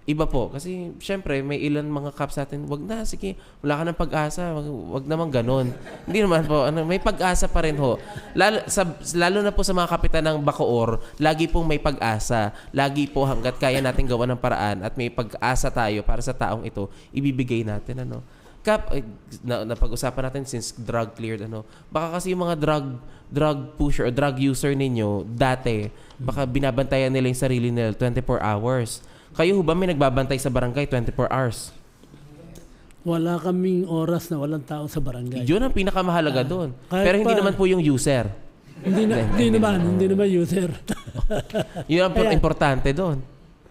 Iba po. Kasi, syempre, may ilan mga Kap sa atin, wag na, sige, wala ka ng pag-asa, wag naman ganon. Hindi naman po, may pag-asa pa rin ho. Lalo na po sa mga kapitan ng Bacoor, lagi pong may pag-asa. Lagi po hanggat kaya natin gawa ng paraan at may pag-asa tayo para sa taong ito, ibibigay natin, Kap, napag-usapan natin since drug cleared, baka kasi yung mga drug pusher o drug user ninyo, dati, baka binabantayan nila yung sarili nila 24 hours. Kayo ba may nagbabantay sa barangay 24 hours? Wala kaming oras na walang tao sa barangay. Yun ang pinakamahalaga doon. kahit Pero hindi pa- naman po yung user. Hindi naman user. Yun ang importante doon.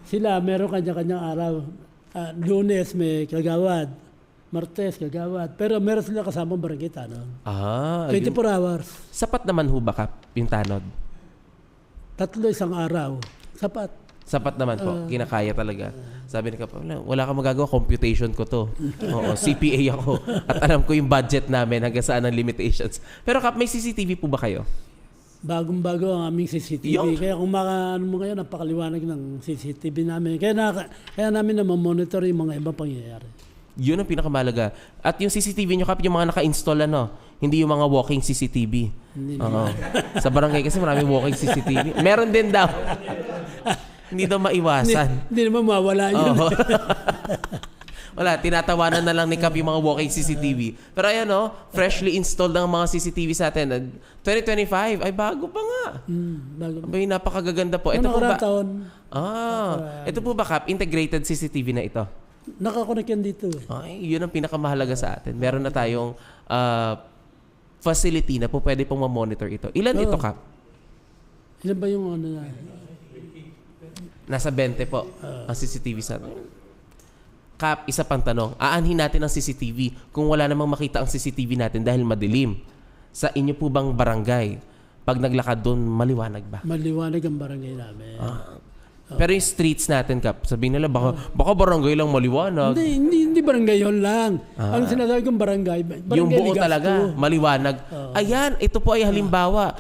Sila, meron kanya-kanyang araw. Lunes may kagawad. Martes kagawad. Pero meron sila kasamang barangay tanod. 24 hours. Sapat naman ho ba, Kap, yung tanod? 3 isang araw. Sapat. Sapat naman po. Kinakaya talaga. Sabi ni Kap, wala kang magagawa. Computation ko to. Oo, CPA ako. At alam ko yung budget namin hanggang saan ang limitations. Pero Kap, may CCTV po ba kayo? Bagong-bago ang aming CCTV. Kaya kung mo ngayon, napakaliwanag ng CCTV namin. Kaya namin na monitor yung mga ibang pangyayari. Yun ang pinakamahalaga. At yung CCTV nyo, Kap, yung mga naka-install hindi yung mga walking CCTV. Sa barangay kasi maraming walking CCTV. Meron din daw. Hindi daw maiwasan. Hindi naman mawala yun. Wala, tinatawanan na lang ni Kap yung mga walking CCTV. Pero ayan freshly installed ang mga CCTV sa atin. 2025, ay bago pa nga. Bago. Abay, napakaganda po. Ito po ba? Ito po ba, Kap? Integrated CCTV na ito? Nakakonect yan dito. Ay, yun ang pinakamahalaga sa atin. Meron na tayong facility na po pwede pong ma-monitor ito. Ilan ito, Kap? Ilan ba yung na? Nasa 20 po ang CCTV sa atin. Kap, isa pang tanong. Aanhin natin ang CCTV kung wala namang makita ang CCTV natin dahil madilim. Sa inyo po bang barangay, pag naglakad doon, maliwanag ba? Maliwanag ang barangay namin. Pero yung streets natin, Kap, sabihin nila, baka barangay lang maliwanag. Hindi barangay yun lang. Ang sinasabi kong barangay Yung buo Ligasto. talaga, maliwanag. Ayan, ito po ay halimbawa.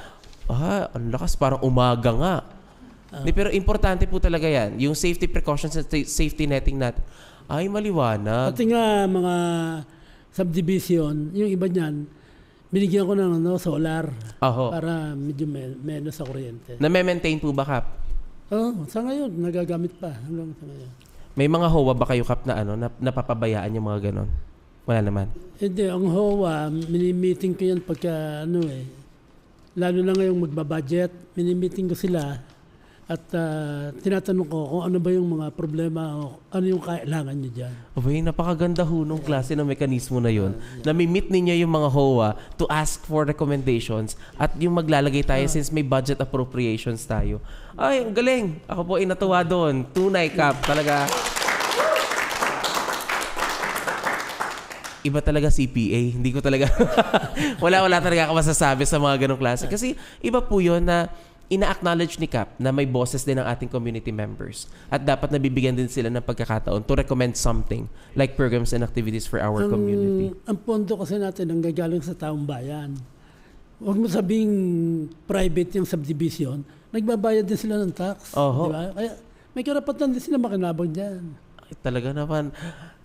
Ang lakas, parang umaga nga. Pero importante po talaga yan. Yung safety precautions at safety netting natin ay maliwanag. Pati nga mga subdivision, yung iba niyan, binigyan ko ng solar para medyo menos sa kuryente. Na-maintain po ba, Kap? Sa ngayon, nagagamit pa hanggang sa ngayon. May mga HOA ba kayo, Kap, na napapabayaan yung mga ganon? Wala naman. Hindi, ang HOA, mini-meeting ko yan pagka lalo na ngayong magbabudget, mini-meeting ko sila. At tinatanong ko kung ano ba yung mga problema o ano yung kailangan nyo dyan. Abay, napakaganda ho nung klase ng mekanismo na yun. Nami-meet ninyo yung mga HOA to ask for recommendations at yung maglalagay tayo since may budget appropriations tayo. Ay, ang galing. Ako po ay natuwa doon. Tunay, Kap. Talaga. Iba talaga CPA. Hindi ko talaga... wala talaga ako masasabi sa mga ganong klase. Kasi iba po yun na ina-acknowledge ni Kap na may bosses din ang ating community members at dapat nabibigyan din sila ng pagkakataon to recommend something like programs and activities for our community. Ang pondo kasi natin ang gagaling sa taong bayan. Huwag mo sabing private yung subdivision, nagbabayad din sila ng tax. Oho. Diba? Kaya may karapatan din sila makinabang dyan. Ay, talaga naman.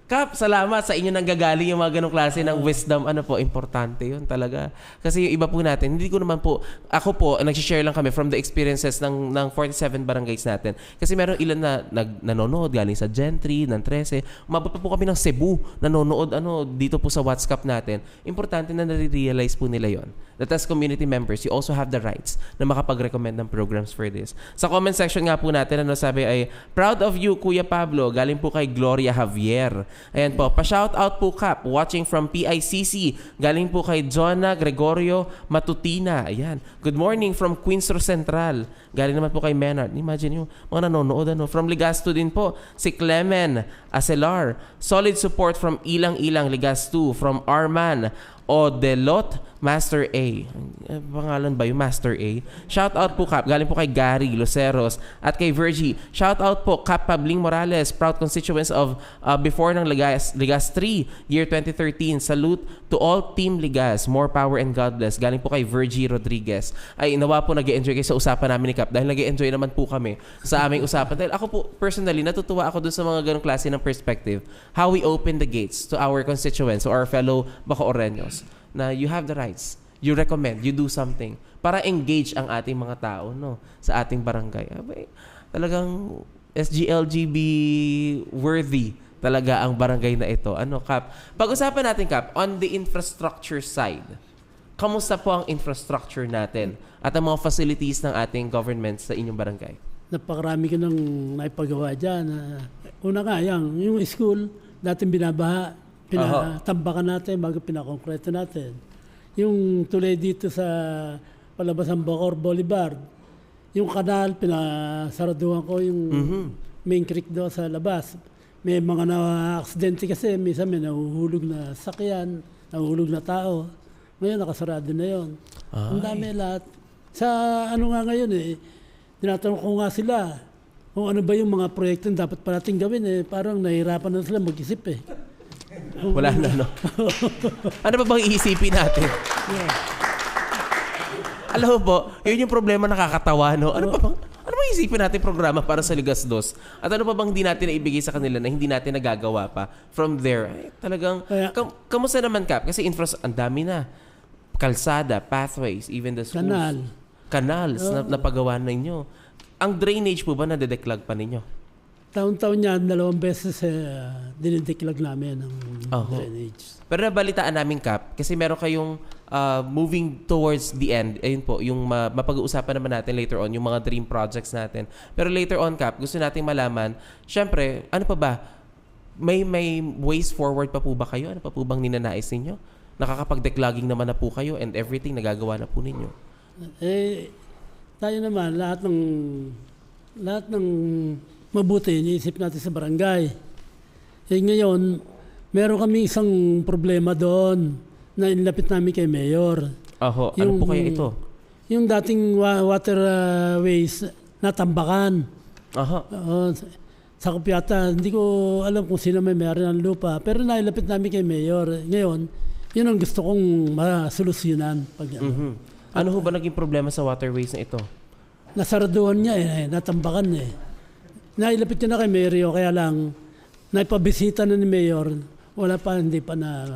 Kap, salamat sa inyo nanggagaling yung mga ganong klase ng wisdom. Ano po, importante yun talaga. Kasi yung iba po natin, hindi ko naman po, ako po, nag-share lang kami from the experiences ng 47 barangays natin. Kasi meron ilan na nanonood galing sa Gentry, ng 13. Umabot pa po kami ng Cebu, nanonood dito po sa WhatsApp natin. Importante na nare-realize po nila yon. That as community members, you also have the rights na makapag-recommend ng programs for this. Sa comment section nga po natin, sabi ay, proud of you, Kuya Pablo. Galing po kay Gloria Javier. Ayan po, pa-shout out po Kap, watching from PICC. Galing po kay Jonah Gregorio Matutina. Ayan. Good morning from Queensboro Central. Galing naman po kay Menard. Imagine yung mga nanonood. From Ligasto din po, si Clemen Acelar. Solid support from Ilang-Ilang Ligasto. From Arman Odelot Master A. Pangalan ba yung Master A? Shout out po Kap. Galing po kay Gary Luceros at kay Virgie. Shout out po Kap Pabling Morales, proud constituents of before ng Ligas 3, year 2013. Salute to all Team Ligas. More power and God bless. Galing po kay Virgie Rodriguez. Ay, nawa po nag-e-enjoy kayo sa usapan namin ni Kap dahil nag-e-enjoy naman po kami sa aming usapan. Dahil ako po, personally, natutuwa ako dun sa mga ganong klase ng perspective. How we open the gates to our constituents, to our fellow Bacoorreños. Na you have the rights, you recommend, you do something para engage ang ating mga tao sa ating barangay. Abay, talagang SGLGB worthy talaga ang barangay na ito. Kap? Pag-usapan natin, Kap, on the infrastructure side. Kamusta po ang infrastructure natin at ang mga facilities ng ating government sa inyong barangay? Napakarami ko nang naipagawa dyan. Una nga, yung school, dating binabaha. Pinatambakan natin bago pinakongkreto natin. Yung tulay dito sa palabas ng Bacoor Boulevard, yung kanal, pinasaraduhan ko yung main creek doon sa labas. May mga na-aksidente kasi, minsan may nahuhulog na sakyan, nahuhulog na tao. Ngayon, nakasarado na yon. Ang dami lahat. Sa nga ngayon tinatanong ko nga sila kung ano ba yung mga proyekto na dapat pa natin gawin parang nahihirapan na sila mag-isip Wala na, Ano ba bang iisipin natin? Yeah. Alam mo po, yun yung problema nakakatawa, Ano ba isipin natin programa para sa Ligas 2? At ano pa bang hindi natin naibigay sa kanila na hindi natin nagagawa pa? From there, talagang, kamusta naman, Kap? Kasi ang dami na. Kalsada, pathways, even the schools. Canals na pagawa ninyo. Ang drainage po ba nadedeklag pa ninyo? Taon-taon yan, 2 beses dinideklag namin ang drainage. Pero nabalitaan namin, Kap, kasi meron kayong moving towards the end. Ayun po, yung mapag-uusapan naman natin later on, yung mga dream projects natin. Pero later on, Kap, gusto nating malaman, syempre, ano pa ba? May ways forward pa po ba kayo? Ano pa po bang ninanais ninyo? Nakakapag-declogging naman na po kayo and everything nagagawa na po ninyo. Tayo naman, lahat ng mabuti, iniisip natin sa barangay. Ngayon, meron kami isang problema doon na inilapit namin kay Mayor. Ano po kaya ito? Yung dating waterways natambakan. Sa Kupiata, hindi ko alam kung sino may-ari ng lupa, pero nailapit namin kay Mayor. Ngayon, yun ang gusto kong masolusyonan. Ano ho ba naging problema sa waterways na ito? Nasaraduhan niya natambakan Nailapit niya na kay Mayor, kaya lang naipabisita na ni Mayor, wala pa, hindi pa na...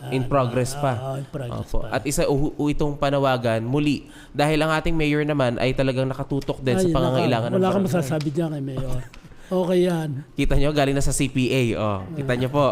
in progress pa. In progress pa. At isa itong panawagan, muli, dahil ang ating Mayor naman ay talagang nakatutok din sa pangangailangan ng barangay. Wala kang masasabi dyan kay Mayor. Okay yan. Kita nyo, galing na sa CPA. Kita nyo po,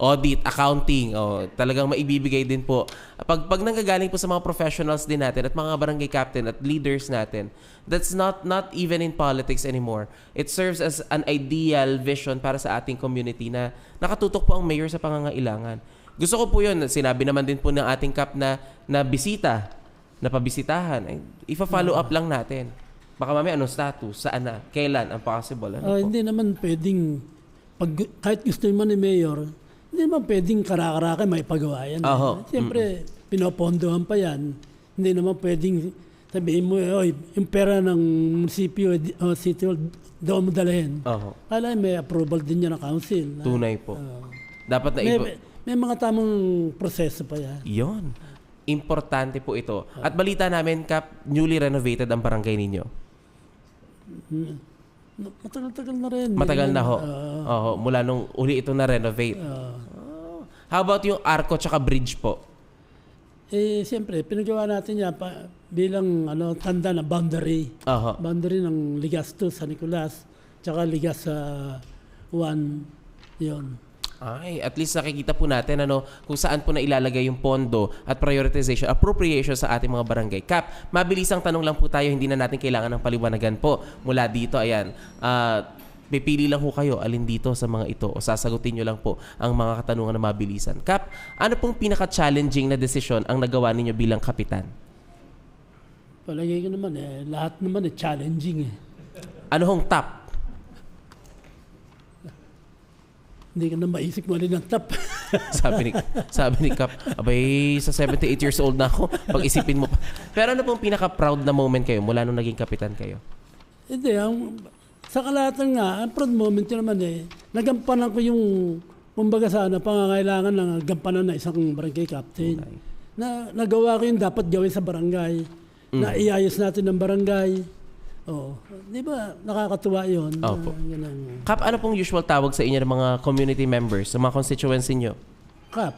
audit, accounting, talagang maibibigay din po. Pag nanggagaling po sa mga professionals din natin at mga barangay captain at leaders natin, that's not even in politics anymore. It serves as an ideal vision para sa ating community na nakatutok po ang mayor sa pangangailangan. Gusto ko po yun, sinabi naman din po ng ating kap na bisita, na pabisitahan. Ifa-follow up lang natin. Baka mamaya anong status, saan na, kailan ang possible. Hindi naman pwedeng, kahit gusto naman ni Mayor, hindi naman pwedeng karakarakan may pagawa yan. Siyempre, pinopondohan pa yan. Hindi naman pwedeng sabihin mo, yung pera ng munisipyo o city hall, doon mo dalhin. Kala may approval din yan ng council. Tunay po. Dapat na may mga tamang proseso pa yan. Yun. Importante po ito. At balita namin, Kap, newly renovated ang barangay ninyo. Matagal-tagal na rin. Matagal na ho. Oo. Oo, mula nung uli ito na-renovate. How about yung arko tsaka bridge po? Siyempre, pinagawa natin yan bilang tanda na boundary. Aha. Boundary ng Ligas 2 sa Nicolas, tsaka Ligas 1, yun. Ay, at least nakikita po natin kung saan po na ilalagay yung pondo at prioritization, appropriation sa ating mga barangay. Kap, mabilisang tanong lang po tayo, hindi na natin kailangan ng paliwanagan po mula dito. Ayan, pipili lang po kayo alin dito sa mga ito o sasagutin nyo lang po ang mga katanungan na mabilisan. Kap, ano pong pinaka-challenging na desisyon ang nagawa ninyo bilang kapitan? Palagay ko naman lahat naman challenging . Ano hong top? Hindi ka na maisip mo rin ang top. sabi ni Kap, abay, sa 78 years old na ako, pag-isipin mo pa. Pero ano pong pinaka-proud na moment kayo mula nung naging kapitan kayo? Hindi, sa kalahatan nga, ang proud moment yun naman nagampanan ko yung, kumbaga pangangailangan ng gampanan na isang barangay captain. Okay. Nagawa ko yung dapat gawin sa barangay. Na iayos natin ng barangay. Di ba nakakatuwa yun? Opo. Kap, ano pong usual tawag sa inyo ng mga community members, sa mga constituency nyo? Kap.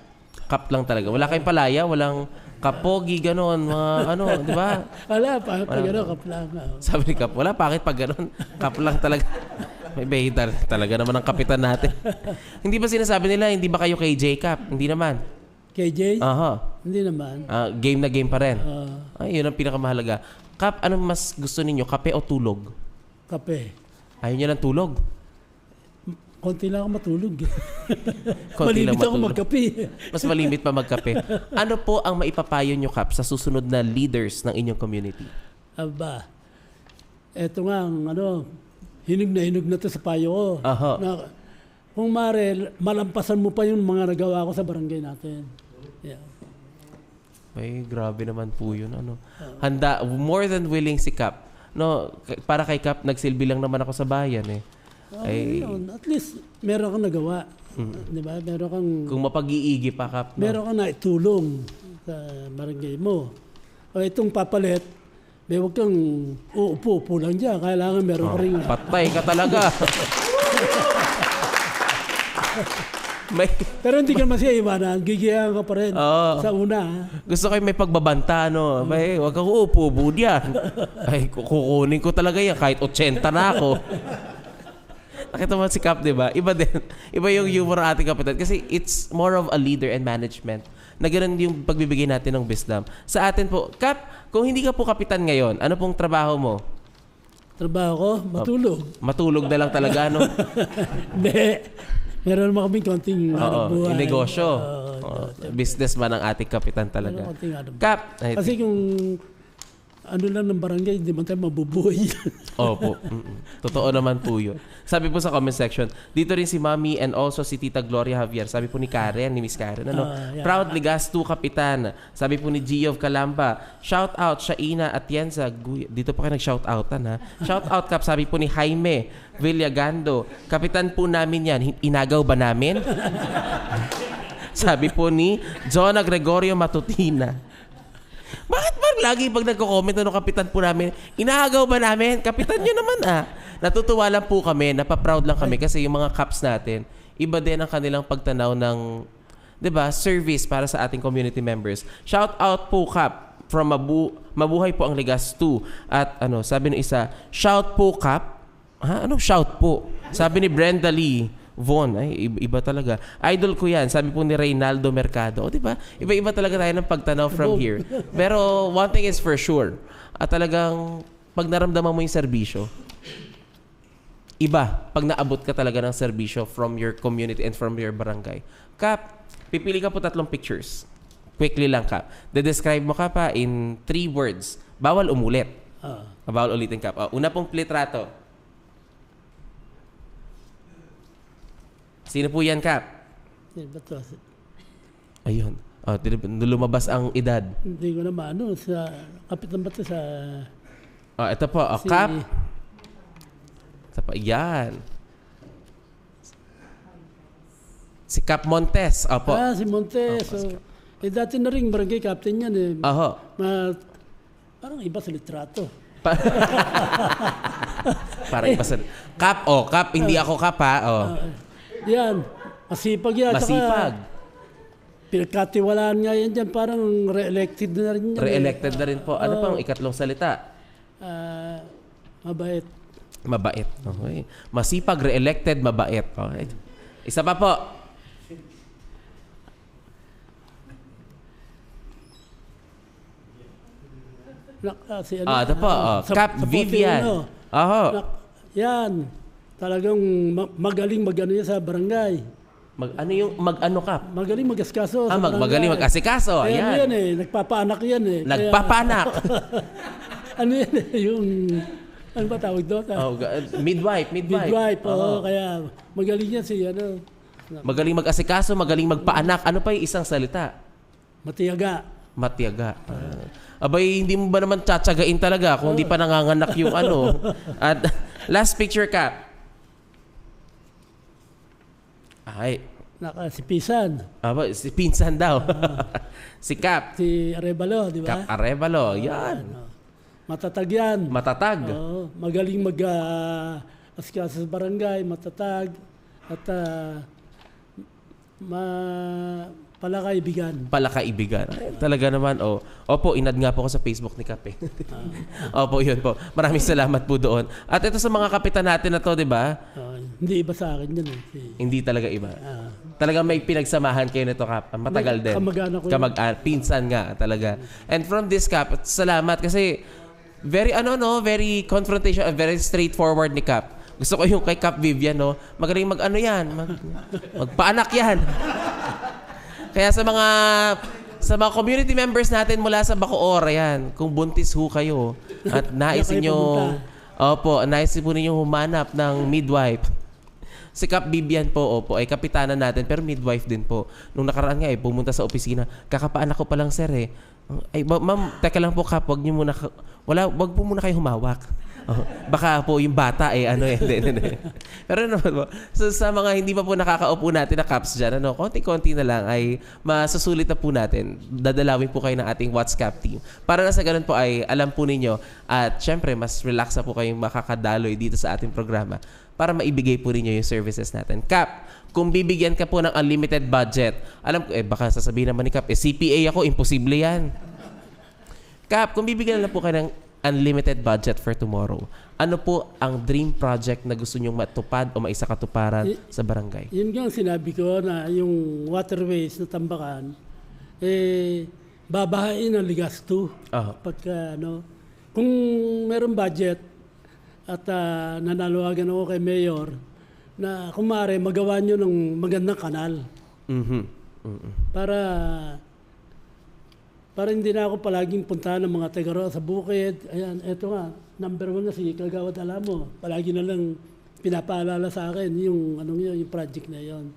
Kap lang talaga. Wala kayong palaya, walang kapogi, gano'n, mga di ba? Wala, gano'n, kap lang. Sabi ni Kap, wala, bakit pag gano'n? Kap lang talaga. May behidar talaga naman ang kapitan natin. Hindi ba sinasabi nila, hindi ba kayo KJ, Kap? Hindi naman. KJ? Aha. Hindi naman. Game na game pa rin. Ay, yun ang pinakamahalaga. Kap, ano mas gusto ninyo, kape o tulog? Kape. Ayaw nyo ng tulog? Konti lang ako matulog. Konti lang malimit ako matulog. magkape. Mas malimit pa magkape. Ano po ang maipapayo nyo, Kap, sa susunod na leaders ng inyong community? Aba, eto nga, hinog na to sa payo ko. Aha. Kung malampasan mo pa yung mga nagawa ko sa barangay natin. Yeah. Ay, grabe naman po yun. Handa, more than willing si Kap. Para kay Kap, nagsilbi lang naman ako sa bayan At least, meron kang nagawa. Di ba? Meron kang... Kung mapag-iigi pa, Kap. Meron kang naitulong sa barangay mo. O itong papalit, huwag kang uupo-upo lang dyan. Kailangan meron ka rin... Patay ka talaga. Pero hindi ka naman siya iwanan. Gigiyan ka pa rin sa una. Gusto kayo may pagbabanta, May, huwag kang uupo, budyan. Ay, kukunin ko talaga yan. Kahit 80 na ako. Nakita mo si Kap, di ba? Iba din. Iba yung humor ng ating kapitan. Kasi it's more of a leader and management. Na ganun yung pagbibigay natin ng wisdom. Sa atin po, Kap, kung hindi ka po kapitan ngayon, ano pong trabaho mo? Trabaho ko? Matulog. Matulog na lang talaga, Hindi. Meron naman kaming konting buhay. Yung negosyo. Businessman ang ating kapitan talaga. Kap, kasi kung lang ng barangay, hindi man tayo mabubuhay. Opo. Totoo naman po yun. Sabi po sa comment section, dito rin si Mami and also si Tita Gloria Javier. Sabi po ni Miss Karen. Yeah. Proud Ligas 2 Kapitan. Sabi po ni Gio of Calamba. Shout out Shaina Atienza. Dito pa kayo nag-shout-outan ha. Shout out Kap. Sabi po ni Jaime Villagando. Kapitan po namin yan. Inagaw ba namin? Sabi po ni Jonah Gregorio Matutina. Bakit ba lagi pag nagko-comment kapitan po namin, inaagaw ba namin? Kapitan nyo naman Natutuwa lang po kami, napaproud lang kami kasi yung mga Kaps natin, iba din ang kanilang pagtanaw ng, 'di ba, service para sa ating community members. Shout out po Kap from Mabuhay po ang Ligas 2. At sabi ng isa, shout po Kap. Shout po? Sabi ni Brenda Lee Von, iba talaga. Idol ko yan. Sabi po ni Reynaldo Mercado. Di ba? Iba-iba talaga tayo ng pagtanaw from here. Pero one thing is for sure. At talagang pag naramdaman mo yung serbisyo, iba pag naabot ka talaga ng serbisyo from your community and from your barangay. Kap, pipili ka po 3 pictures. Quickly lang, Kap. De-describe mo ka pa in 3 words. Bawal umulit. Bawal ulitin, Kap. Una pong litrato. Sino po yan, Kap? Ayun. Lumabas ang edad. Hindi ko naman. Sa kapitan ba ito sa... ito po. Kap. Ito po. Yan. Si Kap Montes. Opo. Si Montes. Dati na rin barangay captain yan . Parang iba sa litrato. Para ipasa. Kap, hindi ako Kap ha. Yan. Masipag yan. Masipag. Pinagkatiwalaan nga yan dyan. Parang re-elected na rin yan. Re-elected na rin po. Ano pang ikatlong salita? Mabait. Mabait. Okay. Masipag, re-elected, mabait. Okay. Isa pa po. Ito po. Kap Vivian. Yan. Talagang magaling mag-ano yan sa barangay. Mag-ano Kap? Magaling mag-asikaso sa barangay. Magaling mag-asikaso. Ayan. Yan eh. Nagpapaanak yan eh. Nagpapaanak. Ano yan eh. Yung... Ano ba tawag doon? Midwife. Midwife. Kaya magaling yan si ano. Magaling mag-asikaso, magaling magpaanak. Ano pa yung isang salita? Matiyaga. Abay, hindi mo ba naman tsatsagain talaga kung hindi pa nanganganak yung ano? At last picture, Kap. Ay. Si Pisan. Si Pinsan daw. Si Kap. Si Arevalo, di ba? Kap Arevalo, yan. Matatag yan. Matatag. Magaling mag-asikaso sa barangay, matatag. At palakaibigan. Palakaibigan. Talaga naman, Opo, inad nga po ako sa Facebook ni Kap eh. Opo, yun po. Maraming salamat po doon. At ito sa mga kapitan natin na to, di ba? Hindi iba sa akin yan eh. Hindi talaga iba. Talaga may pinagsamahan kayo nito, Kap. Matagal din. Kamag-anak ko. Pinsan nga talaga. And from this, Kap, salamat kasi very very confrontation, very straightforward ni Kap. Gusto ko yung kay Kap Vivian, magaling mag-ano yan. Magpaanak yan. Kaya sa mga community members natin mula sa Bacoor, yan, kung buntis ho kayo at nais po ninyong humanap ng midwife. Si Kap Vivian po, ay kapitana natin, pero midwife din po. Nung nakaraan nga pumunta sa opisina, kakapaanak ko pa lang sir eh. Ay, ma'am, teka lang po Kap, wag po muna kayo humawak. Baka po yung bata hindi. Pero naman po, sa mga hindi pa po nakakaupo natin na Caps dyan, konti-konti na lang ay masusulit na po natin. Dadalawin po kayo ng ating WhatsApp team. Para na sa ganun po ay alam po ninyo at syempre mas relax na po kayong makakadaloy dito sa ating programa para maibigay po ninyo yung services natin. Cap, kung bibigyan ka po ng unlimited budget, alam ko, baka sasabihin naman ni Cap, CPA ako, imposible yan. Cap, kung bibigyan na po kayo ng unlimited budget for tomorrow, ano po ang dream project na gusto nyong matupad o maisakatuparan sa barangay? Yun nga ang sinabi ko na yung waterways na Tambakan, babahain ang Ligasto. Pagka, kung meron budget at nananawagan ako kay Mayor na kung maaari magawa nyo ng magandang kanal. Para hindi na ako palaging puntahan ng mga tagaro sa bukid. Ayan, eto nga, number 1 na si Kagawad Alamo. Palagi na lang pinapaalala sa akin yung project na yun.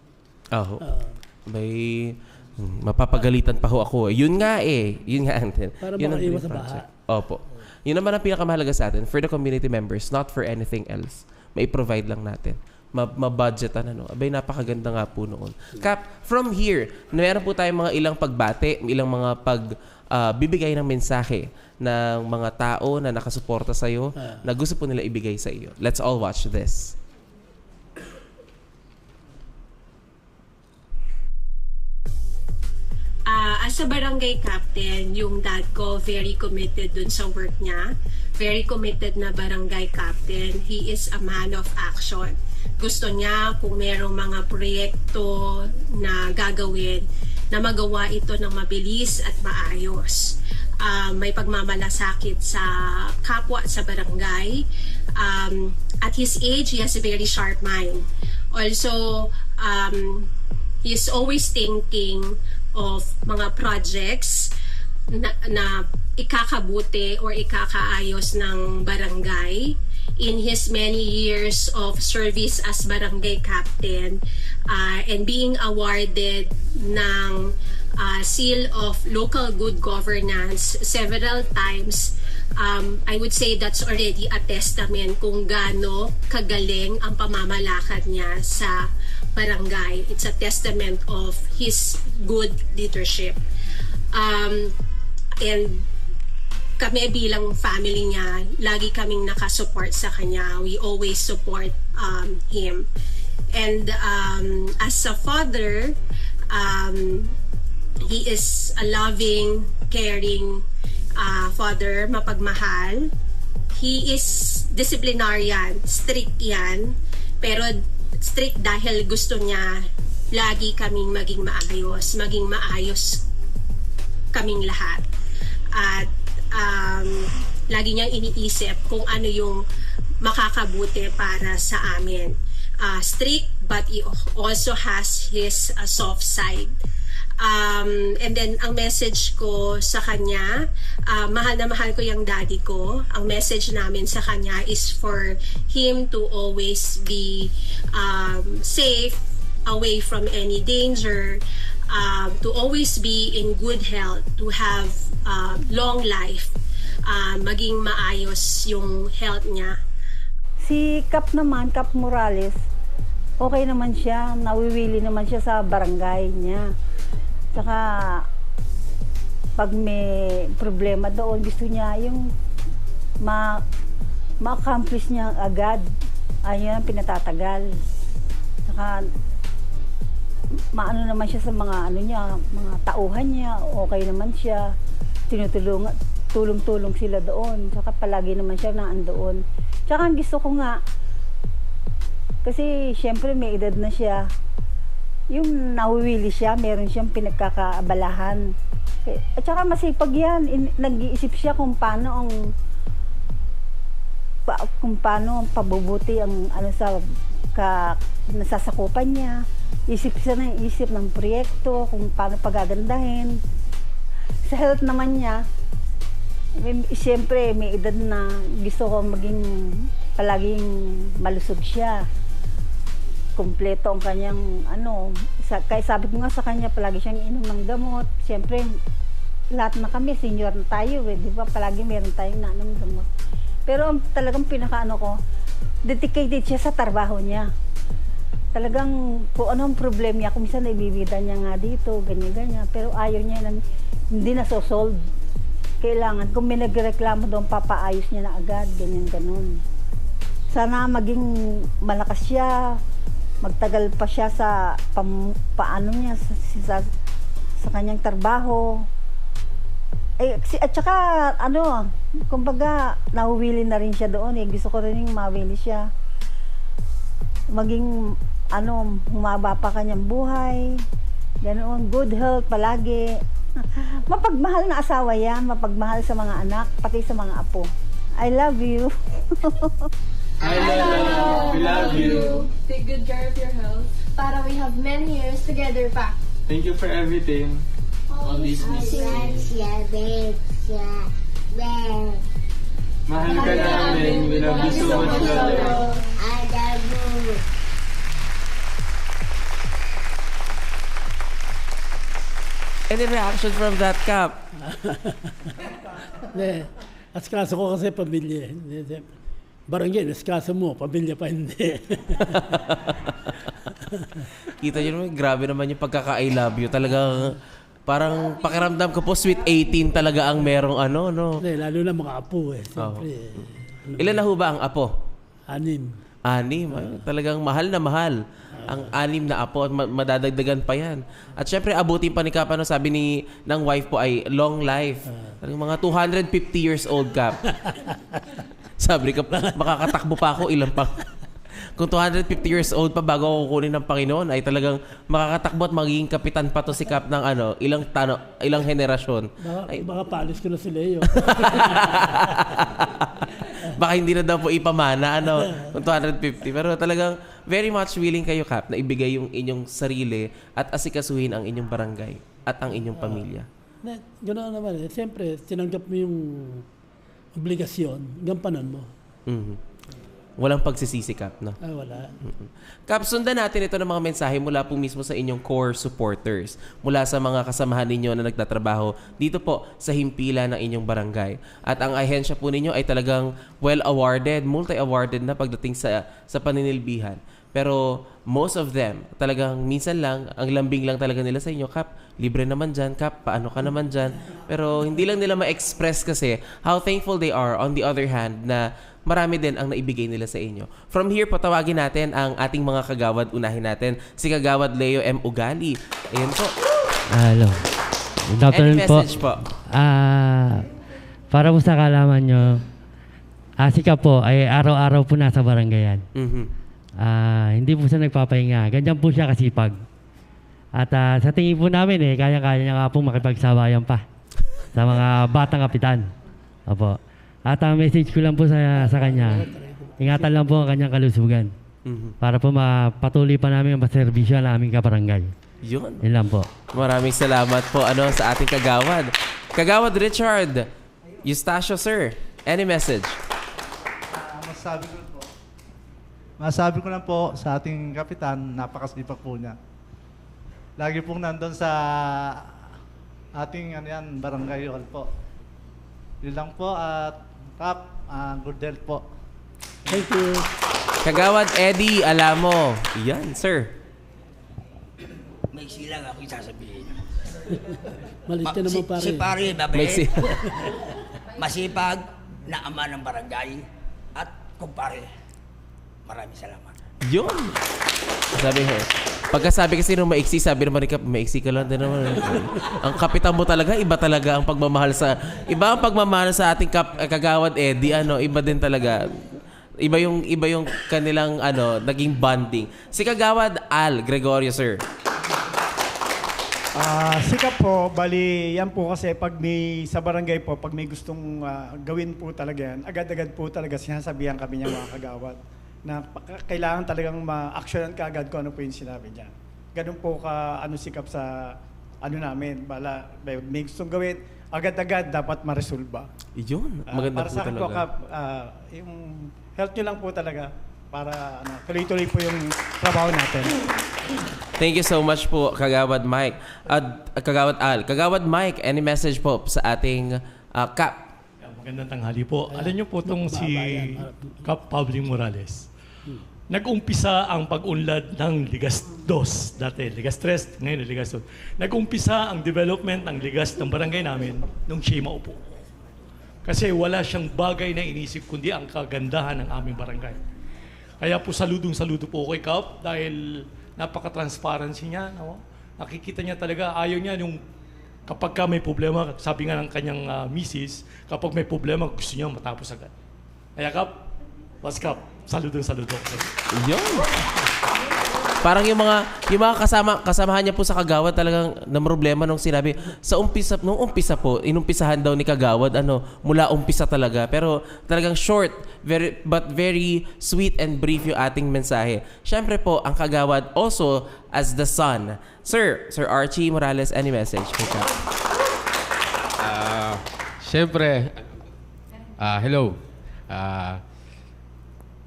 Mapapagalitan pa ho ako. Yun nga. Para yun makaiwas sa baha. Opo. Yun naman ang pinakamahalaga sa atin for the community members, not for anything else. Mai-provide lang natin. Mabudgetan napakaganda nga po noon. Cap, from here, meron po tayong mga ilang pagbate, ilang mga bibigay ng mensahe ng mga tao na nakasuporta sa iyo na gusto po nila ibigay sa iyo. Let's all watch this. As a barangay captain, yung dad ko very committed dun sa work niya. Very committed na barangay captain. He is a man of action. Gusto niya kung merong mga proyekto na gagawin na magawa ito ng mabilis at maayos. May pagmamalasakit sa kapwa sa barangay. At his age, he has a very sharp mind. Also, he's always thinking of mga projects na ikakabuti or ikakaayos ng barangay. In his many years of service as barangay captain and being awarded ng seal of local good governance several times, I would say that's already a testament kung gaano kagaling ang pamamalakad niya sa barangay. It's a testament of his good leadership. And kami bilang family niya, lagi kaming nakasupport sa kanya. We always support him. And as a father, he is a loving, caring father, mapagmahal. He is disciplinarian, strict yan. Pero strict dahil gusto niya lagi kaming maging maayos kaming lahat. At lagi niyang iniisip kung ano yung makakabuti para sa amin. Strict, but he also has his soft side. And then, ang message ko sa kanya, mahal na mahal ko yung daddy ko. Ang message namin sa kanya is for him to always be safe, away from any danger, to always be in good health, to have long life, maging maayos yung health niya. Si Cap naman, Cap Morales, okay naman siya, nawiwili naman siya sa barangay niya. Saka pag may problema doon, gusto niya yung ma-accomplish niya agad. Ayun ang pinatatagal. Saka maano naman siya sa mga ano niya, mga tauhan niya, okay naman siya. Tulong-tulong sila doon. Saka palagi naman siya naandoon. Saka ang gusto ko nga, kasi syempre may edad na siya, yung nawiwili siya, meron siyang pinagkakaabalahan. At saka masipag yan, nag-iisip siya kung paano ang pabubuti ang ano sa nasasakupan niya. Isip ng proyekto, kung paano pagagandahin. Sa health naman niya, siyempre may edad na gusto ko maging palaging malusog siya. Kompleto ang kanyang ano, kaya sabi ko nga sa kanya, palagi siyang inom ng gamot. Siyempre, lahat na kami, senior na tayo di ba? Palagi meron tayong nainom ng gamot. Pero talagang pinakaano ko, dedicated siya sa trabaho niya. Talagang kung ano ang problema niya, kung minsan naibibida niya nga dito, ganyan-ganyan. Pero ayaw niya, hindi na so-solve. Kailangan, kung may nagreklamo doon, papaayos niya na agad, ganyan-ganon. Sana maging malakas siya, magtagal pa siya sa paano niya sa kanyang trabaho. At saka ano, kumbaga nahuwili na rin siya doon gusto ko rin yung mawili siya. Maging ano, humaba pa kanyang buhay. Ganoon, good health palagi. Mapagmahal na asawa yan, mapagmahal sa mga anak, pati sa mga apo. I love you. I love you. We love you. Take good care of your health. Para we have many years together pa. Thank you for everything. All these Mahal ka namin. We love you so much, Lolo. I love you. Any reaction from that, Cap? Askaso ko kasi pamilya. Barangay, askaso mo, pamilya pa hindi. Kita nyo naman, grabe naman yung pagkaka-I love you. Talagang parang pakiramdam ko po, sweet 18 talaga ang merong ano, no? Lalo na mga apo siyempre. Ilan na ho ba ang apo? 6. 6. Talagang mahal na mahal ang 6 na apo at madadagdagan pa yan. At syempre, abutin pa ni Cap, ano, sabi ng wife po ay long life. Mga 250 years old, Cap. Sabi ka, makakatakbo pa ako ilang pang... Kung 250 years old pa bago ako kukunin ng Panginoon, ay talagang makakatakbo at magiging kapitan pa to si Cap ng ano, ilang henerasyon. Baka palis ko na si Leo. Baka hindi na daw po ipamana, ano, kung 250. Pero talagang very much willing kayo, Cap, na ibigay yung inyong sarili at asikasuhin ang inyong barangay at ang inyong pamilya. Ganoon naman Siyempre, tinanggap mo yung obligasyon, gampanan mo. Walang pagsisisi, Cap, no? Wala. Cap, sundan natin ito ng mga mensahe mula po mismo sa inyong core supporters, mula sa mga kasamahan ninyo na nagtatrabaho dito po sa himpilan ng inyong barangay. At ang ahensya po ninyo ay talagang well-awarded, multi-awarded na pagdating sa paninilbihan. Pero most of them, talagang minsan lang, ang lambing lang talaga nila sa inyo, Kap, libre naman dyan, Kap, paano ka naman dyan? Pero hindi lang nila ma-express kasi how thankful they are on the other hand na marami din ang naibigay nila sa inyo. From here, patawagin natin ang ating mga kagawad. Unahin natin si Kagawad Leo M. Ugali. Ayun po. Hello. Good afternoon Any message po? Para po sa kalaman nyo, si Kap po ay araw-araw po nasa barangayan. Hindi po siya nagpapahinga. Ganyan po siya kasipag. At sa tingin po namin kaya-kaya niya nga po makipagsabayan pa sa mga batang kapitan. Opo. At ang message ko lang po sa kanya, ingatan lang po ang kanyang kalusugan. Para po mapatuloy pa namin ang paserbisyo ng aming kabarangay. Yun. Yun lang po. Maraming salamat po sa ating kagawad. Kagawad Richard Eustacio, sir. Any message? Masabi ko lang po sa ating kapitan, napakasipag po niya. Lagi pong nandun sa ating barangay hall po. Yun lang po at Kap, good health po. Thank you. Kagawad Eddie Alamo. Yan, sir. May silang ako sasabihin. Malit ka naman pare. Si pare, babe. Masipag na ama ng barangay at kumpare. Maraming salamat. Yun. Sabi ko, pagkasabi kasi nung maiksi, sabi naman ni Kap, maiksi ka lang din naman. Ang kapitan mo talaga, iba talaga ang pagmamahal sa ating Kagawad Eddie, iba din talaga. Iba yung kanilang naging bonding. Si Kagawad Al Gregorio, sir. Sikap po, bali yan po kasi pag sa barangay po, pag may gustong gawin po talaga yan, agad-agad po talaga sinasabihan kami niya mga kagawad na kailangan talagang ma-actionan ka agad kung ano po yung sinabi niya. Ganun po sikap sa namin. May gustong gawin, agad-agad dapat ma-resolve. Yun, maganda para po sa akin talaga. po, Kap, yung health nyo lang po talaga para tuloy-tuloy po yung trabaho natin. Thank you so much po, Kagawad Mike. At Kagawad Al. Kagawad Mike, any message po sa ating Kap? Magandang tanghali po. Alam niyo po itong si Kap Pabling Morales. Nag-umpisa ang pag-unlad ng Ligas 2. Dati Ligas 3, ngayon Ligas 2. Nag-umpisa ang development ng Ligas ng barangay namin nung siya maupo. Kasi wala siyang bagay na inisip kundi ang kagandahan ng aming barangay. Kaya po saludong-saludo po kay Kap dahil napaka-transparency niya. No? Nakikita niya talaga, ayaw niya yung kapag ka may problema, sabi nga ng kanyang misis, kapag may problema, gusto niya matapos agad. Kaya Kap, was Kap, saludong-saludo. Yun. Parang yung mga kasamahan niya po sa Kagawad talagang na problema nung sinabi nung umpisa po inumpisahan daw ni Kagawad mula umpisa talaga, pero talagang short but very sweet and brief yung ating mensahe. Syempre po ang Kagawad also as the son. Sir Archie Morales, any message? Syempre hello.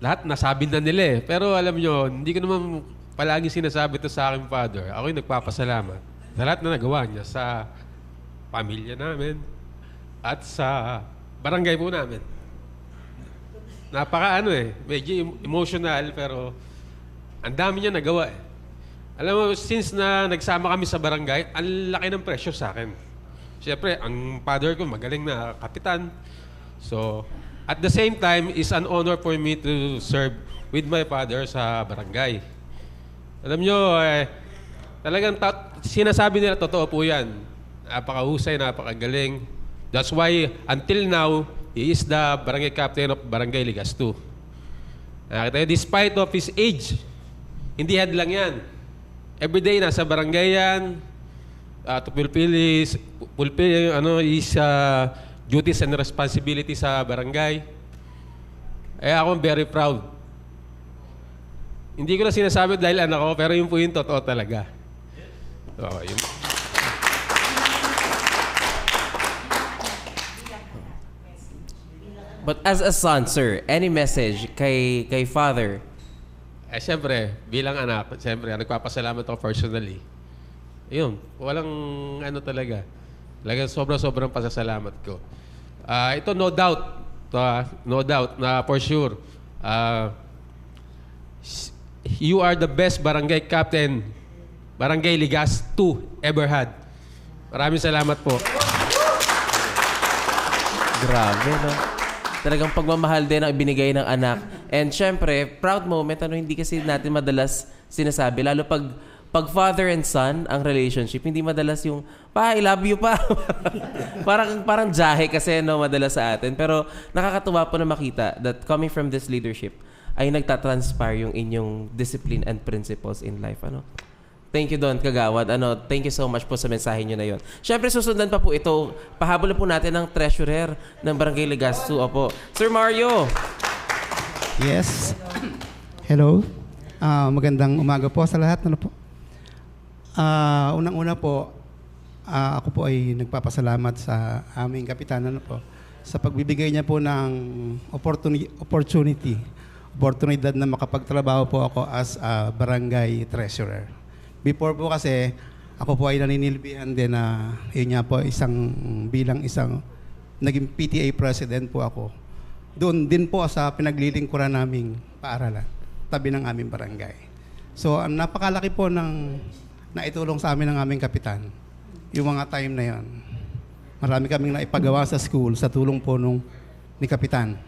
Lahat nasabi na nila pero alam nyo, hindi ko naman palagi sinasabi ito sa aking father. Ako'y nagpapasalamat sa lahat na nagawa niya sa pamilya namin at sa barangay po namin. Medyo emotional pero ang dami niya nagawa . Alam mo, since na nagsama kami sa barangay, ang laki ng pressure sa akin. Siyempre, ang father ko magaling na kapitan. So, at the same time, it's an honor for me to serve with my father sa barangay. Alam nyo, talagang sinasabi nila, totoo po yan. Napakahusay, napakagaling. That's why, until now, he is the barangay captain of Barangay Ligas 2. Despite of his age, hindi had lang yan. Everyday, nasa barangay yan, to fulfill his duties and responsibilities sa barangay. Ako very proud. Hindi ko na sinasabi dahil anak ko, pero yun po yung totoo talaga. Yun. But as a son, sir, any message kay father? Siyempre, bilang anak, siyempre, nagpapasalamat ako personally. Yun, walang talaga. Talagang sobrang pasasalamat ko. Ito no doubt, na for sure, you are the best barangay captain Barangay Ligas 2 ever had. Maraming salamat po. Grabe, no? Talagang pagmamahal din ang ibinigay ng anak. And syempre, proud moment, hindi kasi natin madalas sinasabi. Lalo pag father and son, ang relationship, hindi madalas yung, pa, I love you pa. parang jahe kasi, no, madalas sa atin. Pero nakakatuwa po na makita that coming from this leadership, ay nagtatranspire yung inyong discipline and principles in life. Thank you, Don Kagawad. Thank you so much po sa mensahe nyo na yon. Siyempre, susundan pa po ito. Pahabol po natin ang treasurer ng Barangay Ligas 2. Opo. Sir Mario. Yes. Hello. Magandang umaga po sa lahat. Unang-una po, ako po ay nagpapasalamat sa aming kapitan sa pagbibigay niya po ng oportunidad na makapagtrabaho po ako as a barangay treasurer. Before po kasi, ako po ay naninilbihan din na yun nga po bilang isang naging PTA president po ako. Doon din po sa pinaglilingkuran naming paaralan, tabi ng aming barangay. So, ang napakalaki po ng naitulong sa amin ng aming kapitan, yung mga time na yan. Marami kaming naipagawa sa school sa tulong po ni kapitan.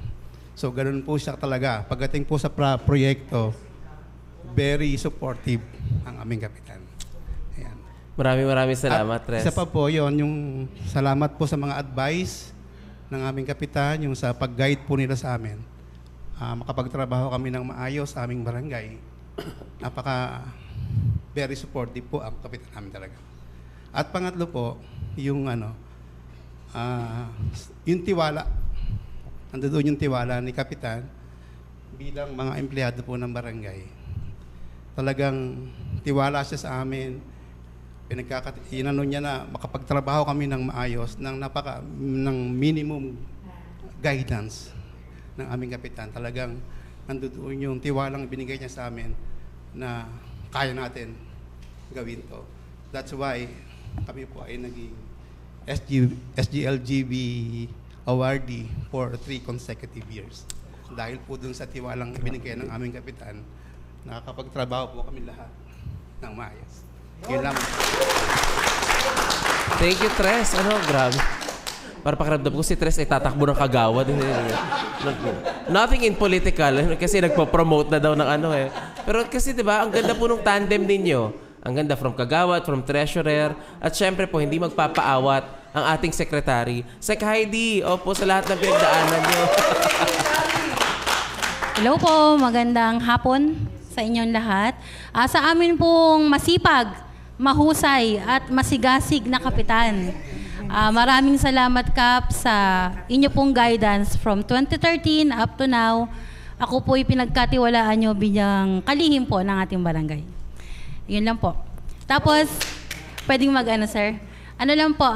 So, ganun po siya talaga. Pagdating po sa proyekto, very supportive ang aming kapitan. Ayan. Maraming salamat, Tres. Isa pa po yon, yung salamat po sa mga advice ng aming kapitan, yung sa pag-guide po nila sa amin. Makapagtrabaho kami ng maayos sa aming barangay. Very supportive po ang kapitan namin talaga. At pangatlo po, yung yung tiwala. Nandoon yung tiwala ni kapitan bilang mga empleyado po ng barangay. Talagang tiwala siya sa amin. Inano niya na makapagtrabaho kami ng maayos ng minimum guidance ng aming kapitan. Talagang nandoon yung tiwalang binigay niya sa amin na kaya natin gawin to. That's why kami po ay naging SGLGB awardee for 3 consecutive years. Dahil po dun sa tiwalang binigay ng aming kapitan, nakakapagtrabaho po kami lahat ng maayos. Yun lang. Thank you, Tres. Grabe. Para pakiramdam ko si Tres ay tatakbo ng kagawad. Nothing in political. Kasi nagpo-promote na daw ng Pero kasi diba, ang ganda po ng tandem ninyo. Ang ganda from kagawad, from treasurer. At syempre po, hindi magpapaawat ang ating secretary. Sec Heidi, opo sa lahat ng pinagdaanan nyo. Hello po, magandang hapon sa inyong lahat. Sa amin pong masipag, mahusay at masigasig na kapitan. Maraming salamat, Kap, sa inyo pong guidance from 2013 up to now. Ako po pinagkatiwalaan nyo bilang kalihim po ng ating barangay. Yun lang po. Tapos, pwedeng sir? Lang po,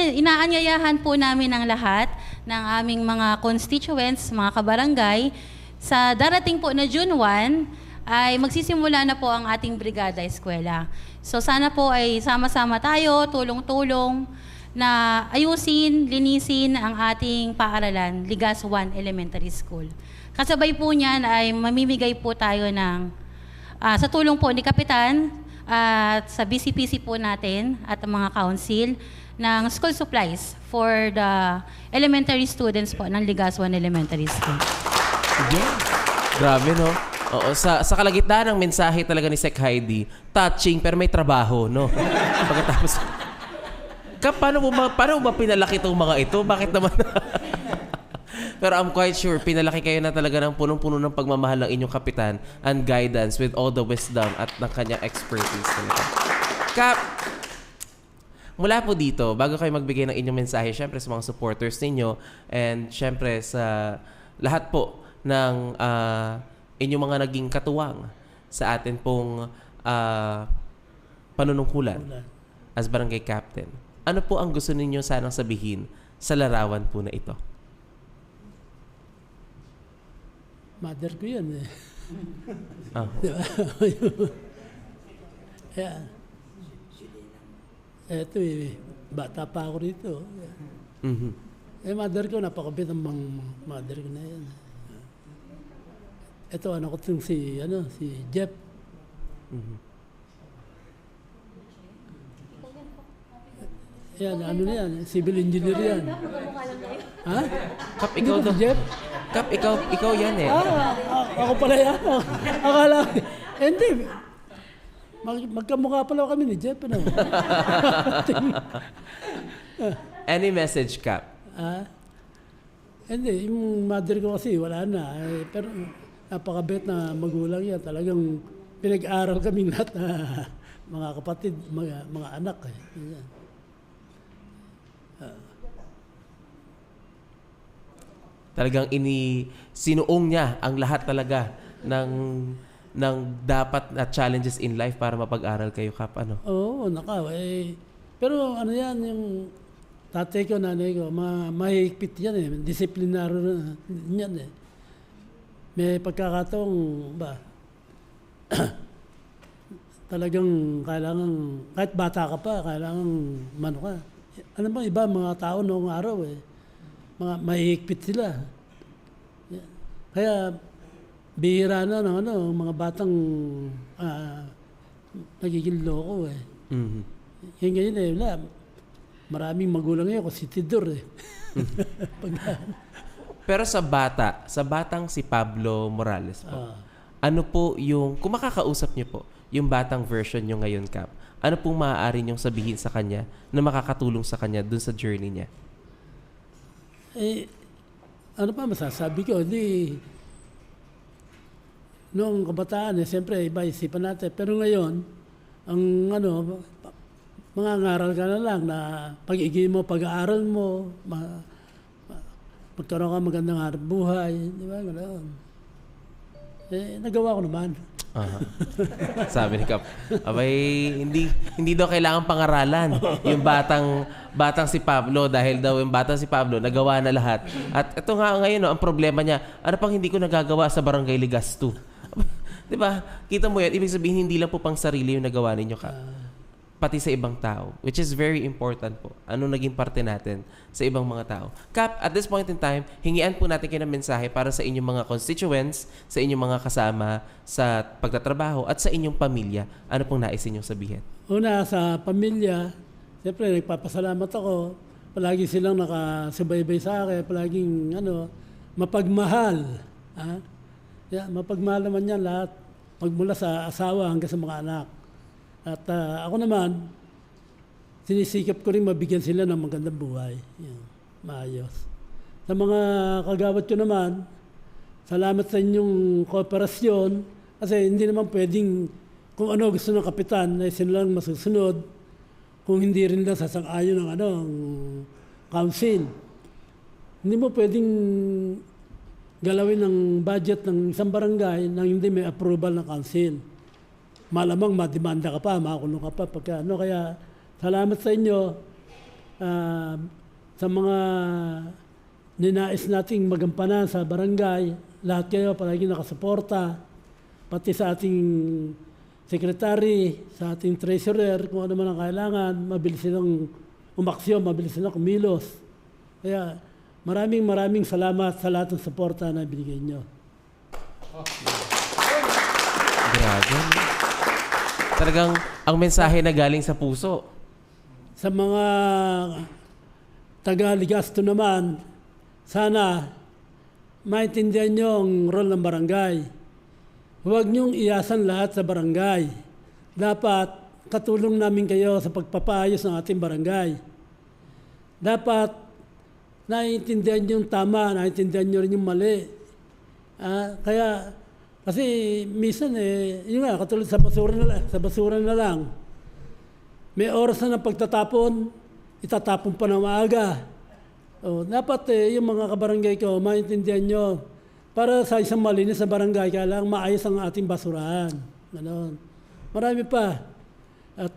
inaanyayahan po namin ang lahat ng aming mga constituents, mga kabarangay. Sa darating po na June 1, ay magsisimula na po ang ating Brigada Eskwela. So sana po ay sama-sama tayo, tulong-tulong na ayusin, linisin ang ating paaralan, Ligas 1 Elementary School. Kasabay po niyan ay mamimigay po tayo ng, sa tulong po ni Kapitan at sa BCPC po natin at ang mga council, ng school supplies for the elementary students po ng Ligas 1 Elementary School. Yeah. Grabe, no? Oo, sa kalagitnaan ng mensahe talaga ni Sec Heidi, touching pero may trabaho, no? Pagkatapos, paano mo ba pinalaki itong mga ito? Bakit naman? Pero I'm quite sure, pinalaki kayo na talaga ng punong-puno ng pagmamahal ng inyong kapitan and guidance with all the wisdom at ng kanyang expertise. Kap, mula po dito, bago kayo magbigay ng inyong mensahe, syempre sa mga supporters ninyo and syempre sa lahat po ng inyong mga naging katuwang sa atin pong panunungkulan as barangay captain. Ano po ang gusto ninyo sanang sabihin sa larawan po na ito? Mother ko yan eh. Diba? Ayan. Eto bata pa ako rito. Mother ko, napakabit ang mother ko na yan. Ito, anak ko itong si Jeff. Yan, ano na yan, civil engineer yan. Ha? Kap, ikaw to. Jeff? Kap, ikaw yan eh. Ako pala yan. Akala, hindi. Magkamukha pala kami ni Jeff. Ano? Any message, Kap? Hindi, yung mother ko kasi wala na. Pero napakabait na magulang yan. Talagang pinag-aral kaming lahat na mga kapatid, mga anak. Yan. Talagang sinuong niya ang lahat talaga ng dapat na challenges in life para mapag-aral kayo, Kap, ano? Oo, pero ano yan, yung tatay ko, nanay ko, mahigpit yan eh. Disiplinaro yan eh. May pagkakataong talagang kailangan, kahit bata ka pa, kailangan mano ka. Alam mo, iba mga tao noong araw eh. Mahigpit sila. Kaya bihira na ng mga batang nagiging loko eh. Mm-hmm. Yung ganyan eh, wala. Maraming magulang ngayon, konsitidor eh. Pero sa batang si Pablo Morales po, ano po yung, kung makakausap niyo po, yung batang version niyo ngayon, Kap, ano pong maaari niyong sabihin sa kanya na makakatulong sa kanya dun sa journey niya? Ano pa masasabi ko? Noong kabataan, siyempre, iba isipan natin. Pero ngayon, ang mangangaral ka na lang na pag-igay mo, pag-aaral mo, magkaroon ka magandang harap buhay. Di ba? Ganoon. Nagawa ko naman. Sabi ni Kap, hindi daw kailangan pangaralan yung batang si Pablo dahil daw yung batang si Pablo nagawa na lahat. At ito nga ngayon, ang problema niya, ano pang hindi ko nagagawa sa Barangay Ligasto? Diba? Kita mo yan, ibig sabihin hindi lang po pang sarili yung nagawa ninyo, Kap. Pati sa ibang tao, which is very important po. Ano naging parte natin sa ibang mga tao. Kap, at this point in time, hingian po natin kayo ng mensahe para sa inyong mga constituents, sa inyong mga kasama sa pagtatrabaho at sa inyong pamilya. Ano pong nais inyong sabihin? Una, sa pamilya, siyempre nagpapasalamat ako. Palagi silang nakasubaybay sa akin. Palaging mapagmahal. Mapagmahal naman yan lahat. Magmula sa asawa hanggang sa mga anak. At ako naman, sinisikap ko rin mabigyan sila ng magandang buhay. Yan, maayos. Sa mga kagawad ko naman, salamat sa inyong kooperasyon kasi hindi naman pwedeng kung ano gusto ng kapitan na sila lang masusunod kung hindi rin lang sasang-ayon ng ang council. Hindi mo pwedeng galawin ng budget ng isang barangay nang hindi may approval ng council. Malamang mademanda ka pa, makakulong ka pa. Kaya salamat sa inyo sa mga ninais nating magampanan sa barangay. Lahat kayo palagi nakasuporta. Pati sa ating secretary, sa ating treasurer, kung ano man ang kailangan, mabilis silang umaksyon, mabilis silang kumilos. Kaya maraming salamat sa lahat ng suporta na binigay nyo. Grabe. Talagang ang mensahe na galing sa puso. Sa mga taga-Ligasto naman, sana maintindihan nyo ang role ng barangay. Huwag nyong iasan lahat sa barangay. Dapat katulong namin kayo sa pagpapaayos ng ating barangay. Dapat naiintindihan nyo yung tama, naiintindihan nyo rin yung mali. Kasi minsan yun nga, katulad sa basura na lang. May oras na ng pagtatapon, itatapon pa na maaga. Dapat yung mga kabarangay ko, maintindihan nyo. Para sa isang malinis sa barangay, kailangan maayos ang ating basurahan. Ganon. Marami pa. At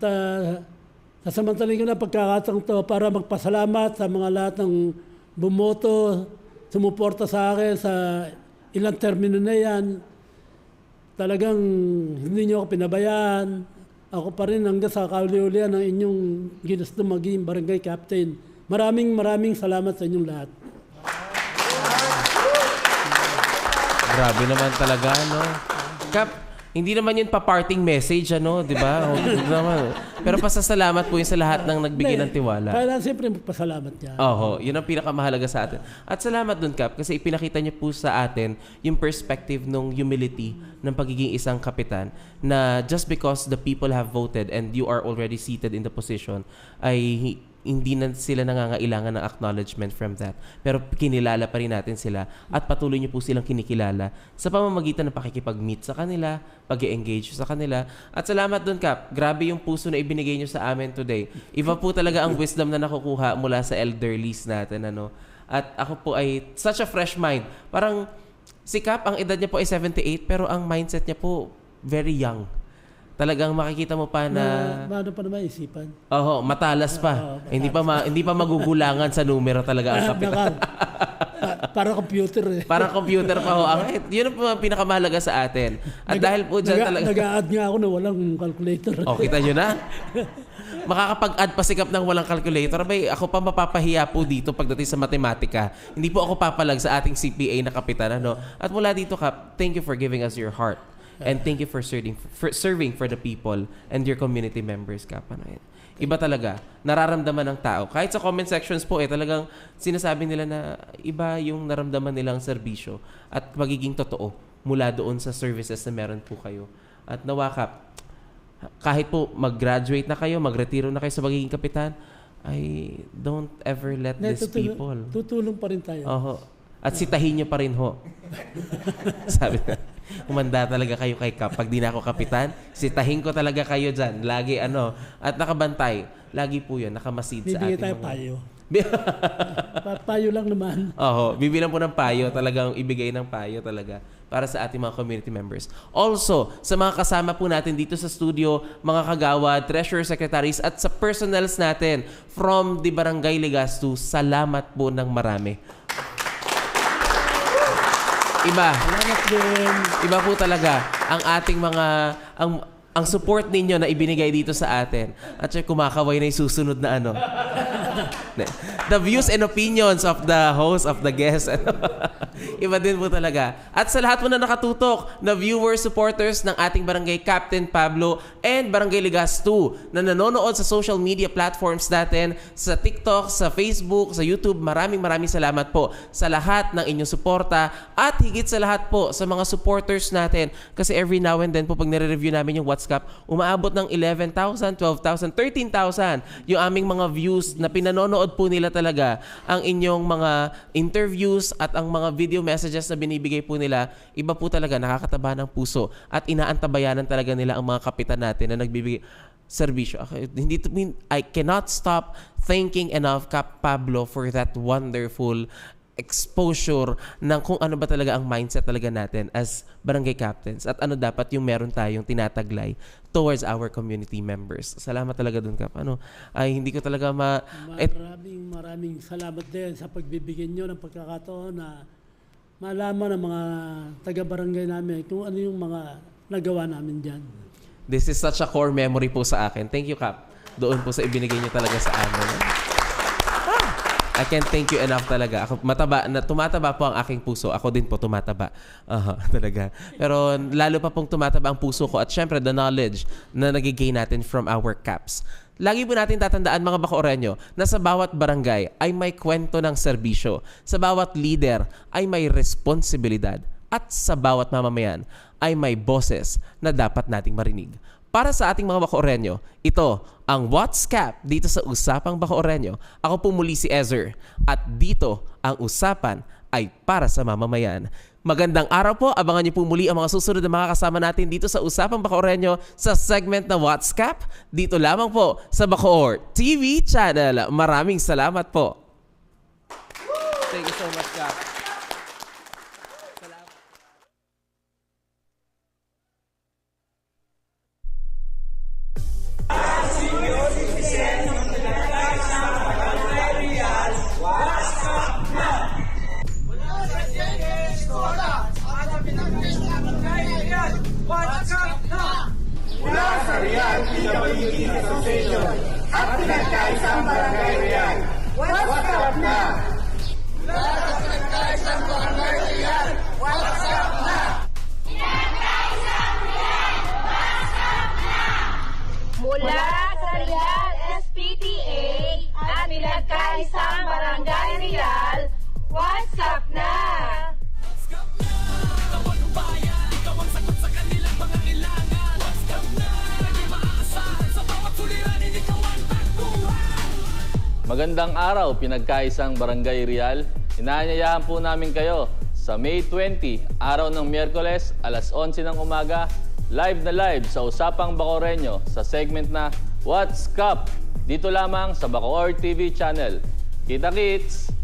sasamantalin ko na pagkakataon to para magpasalamat sa mga lahat ng bumoto, sumuporta sa akin sa ilang termino na yan. Talagang hindi nyo ako pinabayaan. Ako pa rin hanggang sa kauli-ulian ng inyong ginusto maging barangay captain. Maraming salamat sa inyong lahat. Grabe naman talaga, no? Kap, hindi naman yun pa-parting message, ano, di ba? Pero pasasalamat po yun sa lahat ng nagbigay ng tiwala. Kaya siyempre magpasalamat niya. Oo, yun ang pinakamahalaga sa atin. At salamat dun, Kap, kasi ipinakita niyo po sa atin yung perspective ng humility ng pagiging isang kapitan na just because the people have voted and you are already seated in the position ay hindi na sila nangangailangan ng acknowledgement from that. Pero kinilala pa rin natin sila at patuloy niyo po silang kinikilala sa pamamagitan ng pakikipag-meet sa kanila, pag-engage sa kanila. At salamat dun, Kap. Grabe yung puso na ibinigay niyo sa amin today. Iba po talaga ang wisdom na nakukuha mula sa elderlies natin. Ano? At ako po ay such a fresh mind. Parang si Kap, ang edad niya po ay 78 pero ang mindset niya po very young. Talagang makikita mo pa na Paano pa naman isipan? Oo, matalas pa. Hindi pa magugulangan sa numero talaga ang kapitan. Parang computer eh. Parang computer pa ho. Yun ang pinakamahalaga sa atin. At dahil po dyan talaga... Nag-a-add nga ako na walang calculator. O, kita nyo na? Makakapag-add pa si Kap ng walang calculator. Bay, ako pa mapapahiya po dito pagdating sa matematika. Hindi po ako papalag sa ating CPA na kapitan. Ano? At mula dito, Kap, thank you for giving us your heart. And thank you for serving for the people and your community members, Kap. Iba talaga. Nararamdaman ng tao. Kahit sa comment sections po, talagang sinasabi nila na iba yung naramdaman nilang serbisyo at magiging totoo mula doon sa services na meron po kayo. At nawa, Kap, kahit po mag-graduate na kayo, magretiro na kayo sa magiging kapitan, ay don't ever let these people. Tutulong pa rin tayo. At sitahin nyo pa rin ho. Sabi na, umanda talaga kayo kay Kap. Pag di na ako kapitan, sitahin ko talaga kayo dyan. Lagi at nakabantay. Lagi po yun, nakamasid sa ating tayo payo. Payo lang naman. Bibilang po ng payo. Talagang ibigay ng payo talaga para sa ating mga community members. Also, sa mga kasama po natin dito sa studio, mga kagawad, treasurer secretaries, at sa personals natin from the Barangay Legazpi, salamat po ng marami. Iba po talaga ang ating mga ang support ninyo na ibinigay dito sa atin. At siya kumakaway na yung susunod na the views and opinions of the host, of the guest. Iba din po talaga. At sa lahat po na nakatutok na viewers, supporters ng ating Barangay Captain Pablo and Barangay Legazpi na nanonood sa social media platforms natin, sa TikTok, sa Facebook, sa YouTube, maraming salamat po sa lahat ng inyong suporta at higit sa lahat po sa mga supporters natin. Kasi every now and then po pag nire-review namin yung WhatsApp, umaabot ng 11,000, 12,000, 13,000 yung aming mga views na pinanonood po nila talaga ang inyong mga interviews at ang mga video messages na binibigay po nila. Iba po talaga, nakakataba ng puso at inaantabayanan talaga nila ang mga kapitan natin na nagbibigay serbisyo. I cannot stop thanking enough Kap Pablo for that wonderful exposure ng kung ano ba talaga ang mindset talaga natin as barangay captains at ano dapat yung meron tayong tinataglay towards our community members. Salamat talaga dun, Kap. Ay hindi ko talaga Maraming salamat din sa pagbibigyan nyo ng pagkakataon na malaman ng mga taga-barangay namin kung ano yung mga nagawa namin dyan. This is such a core memory po sa akin. Thank you, Kap. Doon po sa ibinigay nyo talaga sa amin. I can't thank you enough talaga. Ako tumataba po ang aking puso. Ako din po tumataba. Talaga. Pero lalo pa pong tumataba ang puso ko at syempre the knowledge na nagigay natin from our caps. Lagi po natin tatandaan mga Bacoreño na sa bawat barangay ay may kwento ng serbisyo. Sa bawat leader ay may responsibilidad. At sa bawat mamamayan ay may boses na dapat nating marinig. Para sa ating mga Bacoreño, ito ang What's Cap dito sa Usapang Bacoreño. Ako po muli si Ezer at dito ang usapan ay para sa mamamayan. Magandang araw po. Abangan niyo po muli ang mga susunod na mga kasama natin dito sa Usapang Bacoreño sa segment na What's Cap dito lamang po sa Bacoor TV channel. Maraming salamat po. Thank you so much, Cap. Mula sa Real PWD Association at pinagkaisang Barangay Real, what's up na? Mula sa pinagkaisang Barangay Real, WhatsApp na! Magandang araw, pinagkaisang Barangay Real. Inaanyayahan po namin kayo sa May 20, araw ng Miyerkules, alas 11 ng umaga, live na live sa Usapang Bacoreño sa segment na What's Cup? Dito lamang sa Bacoor TV channel. Kita-kits!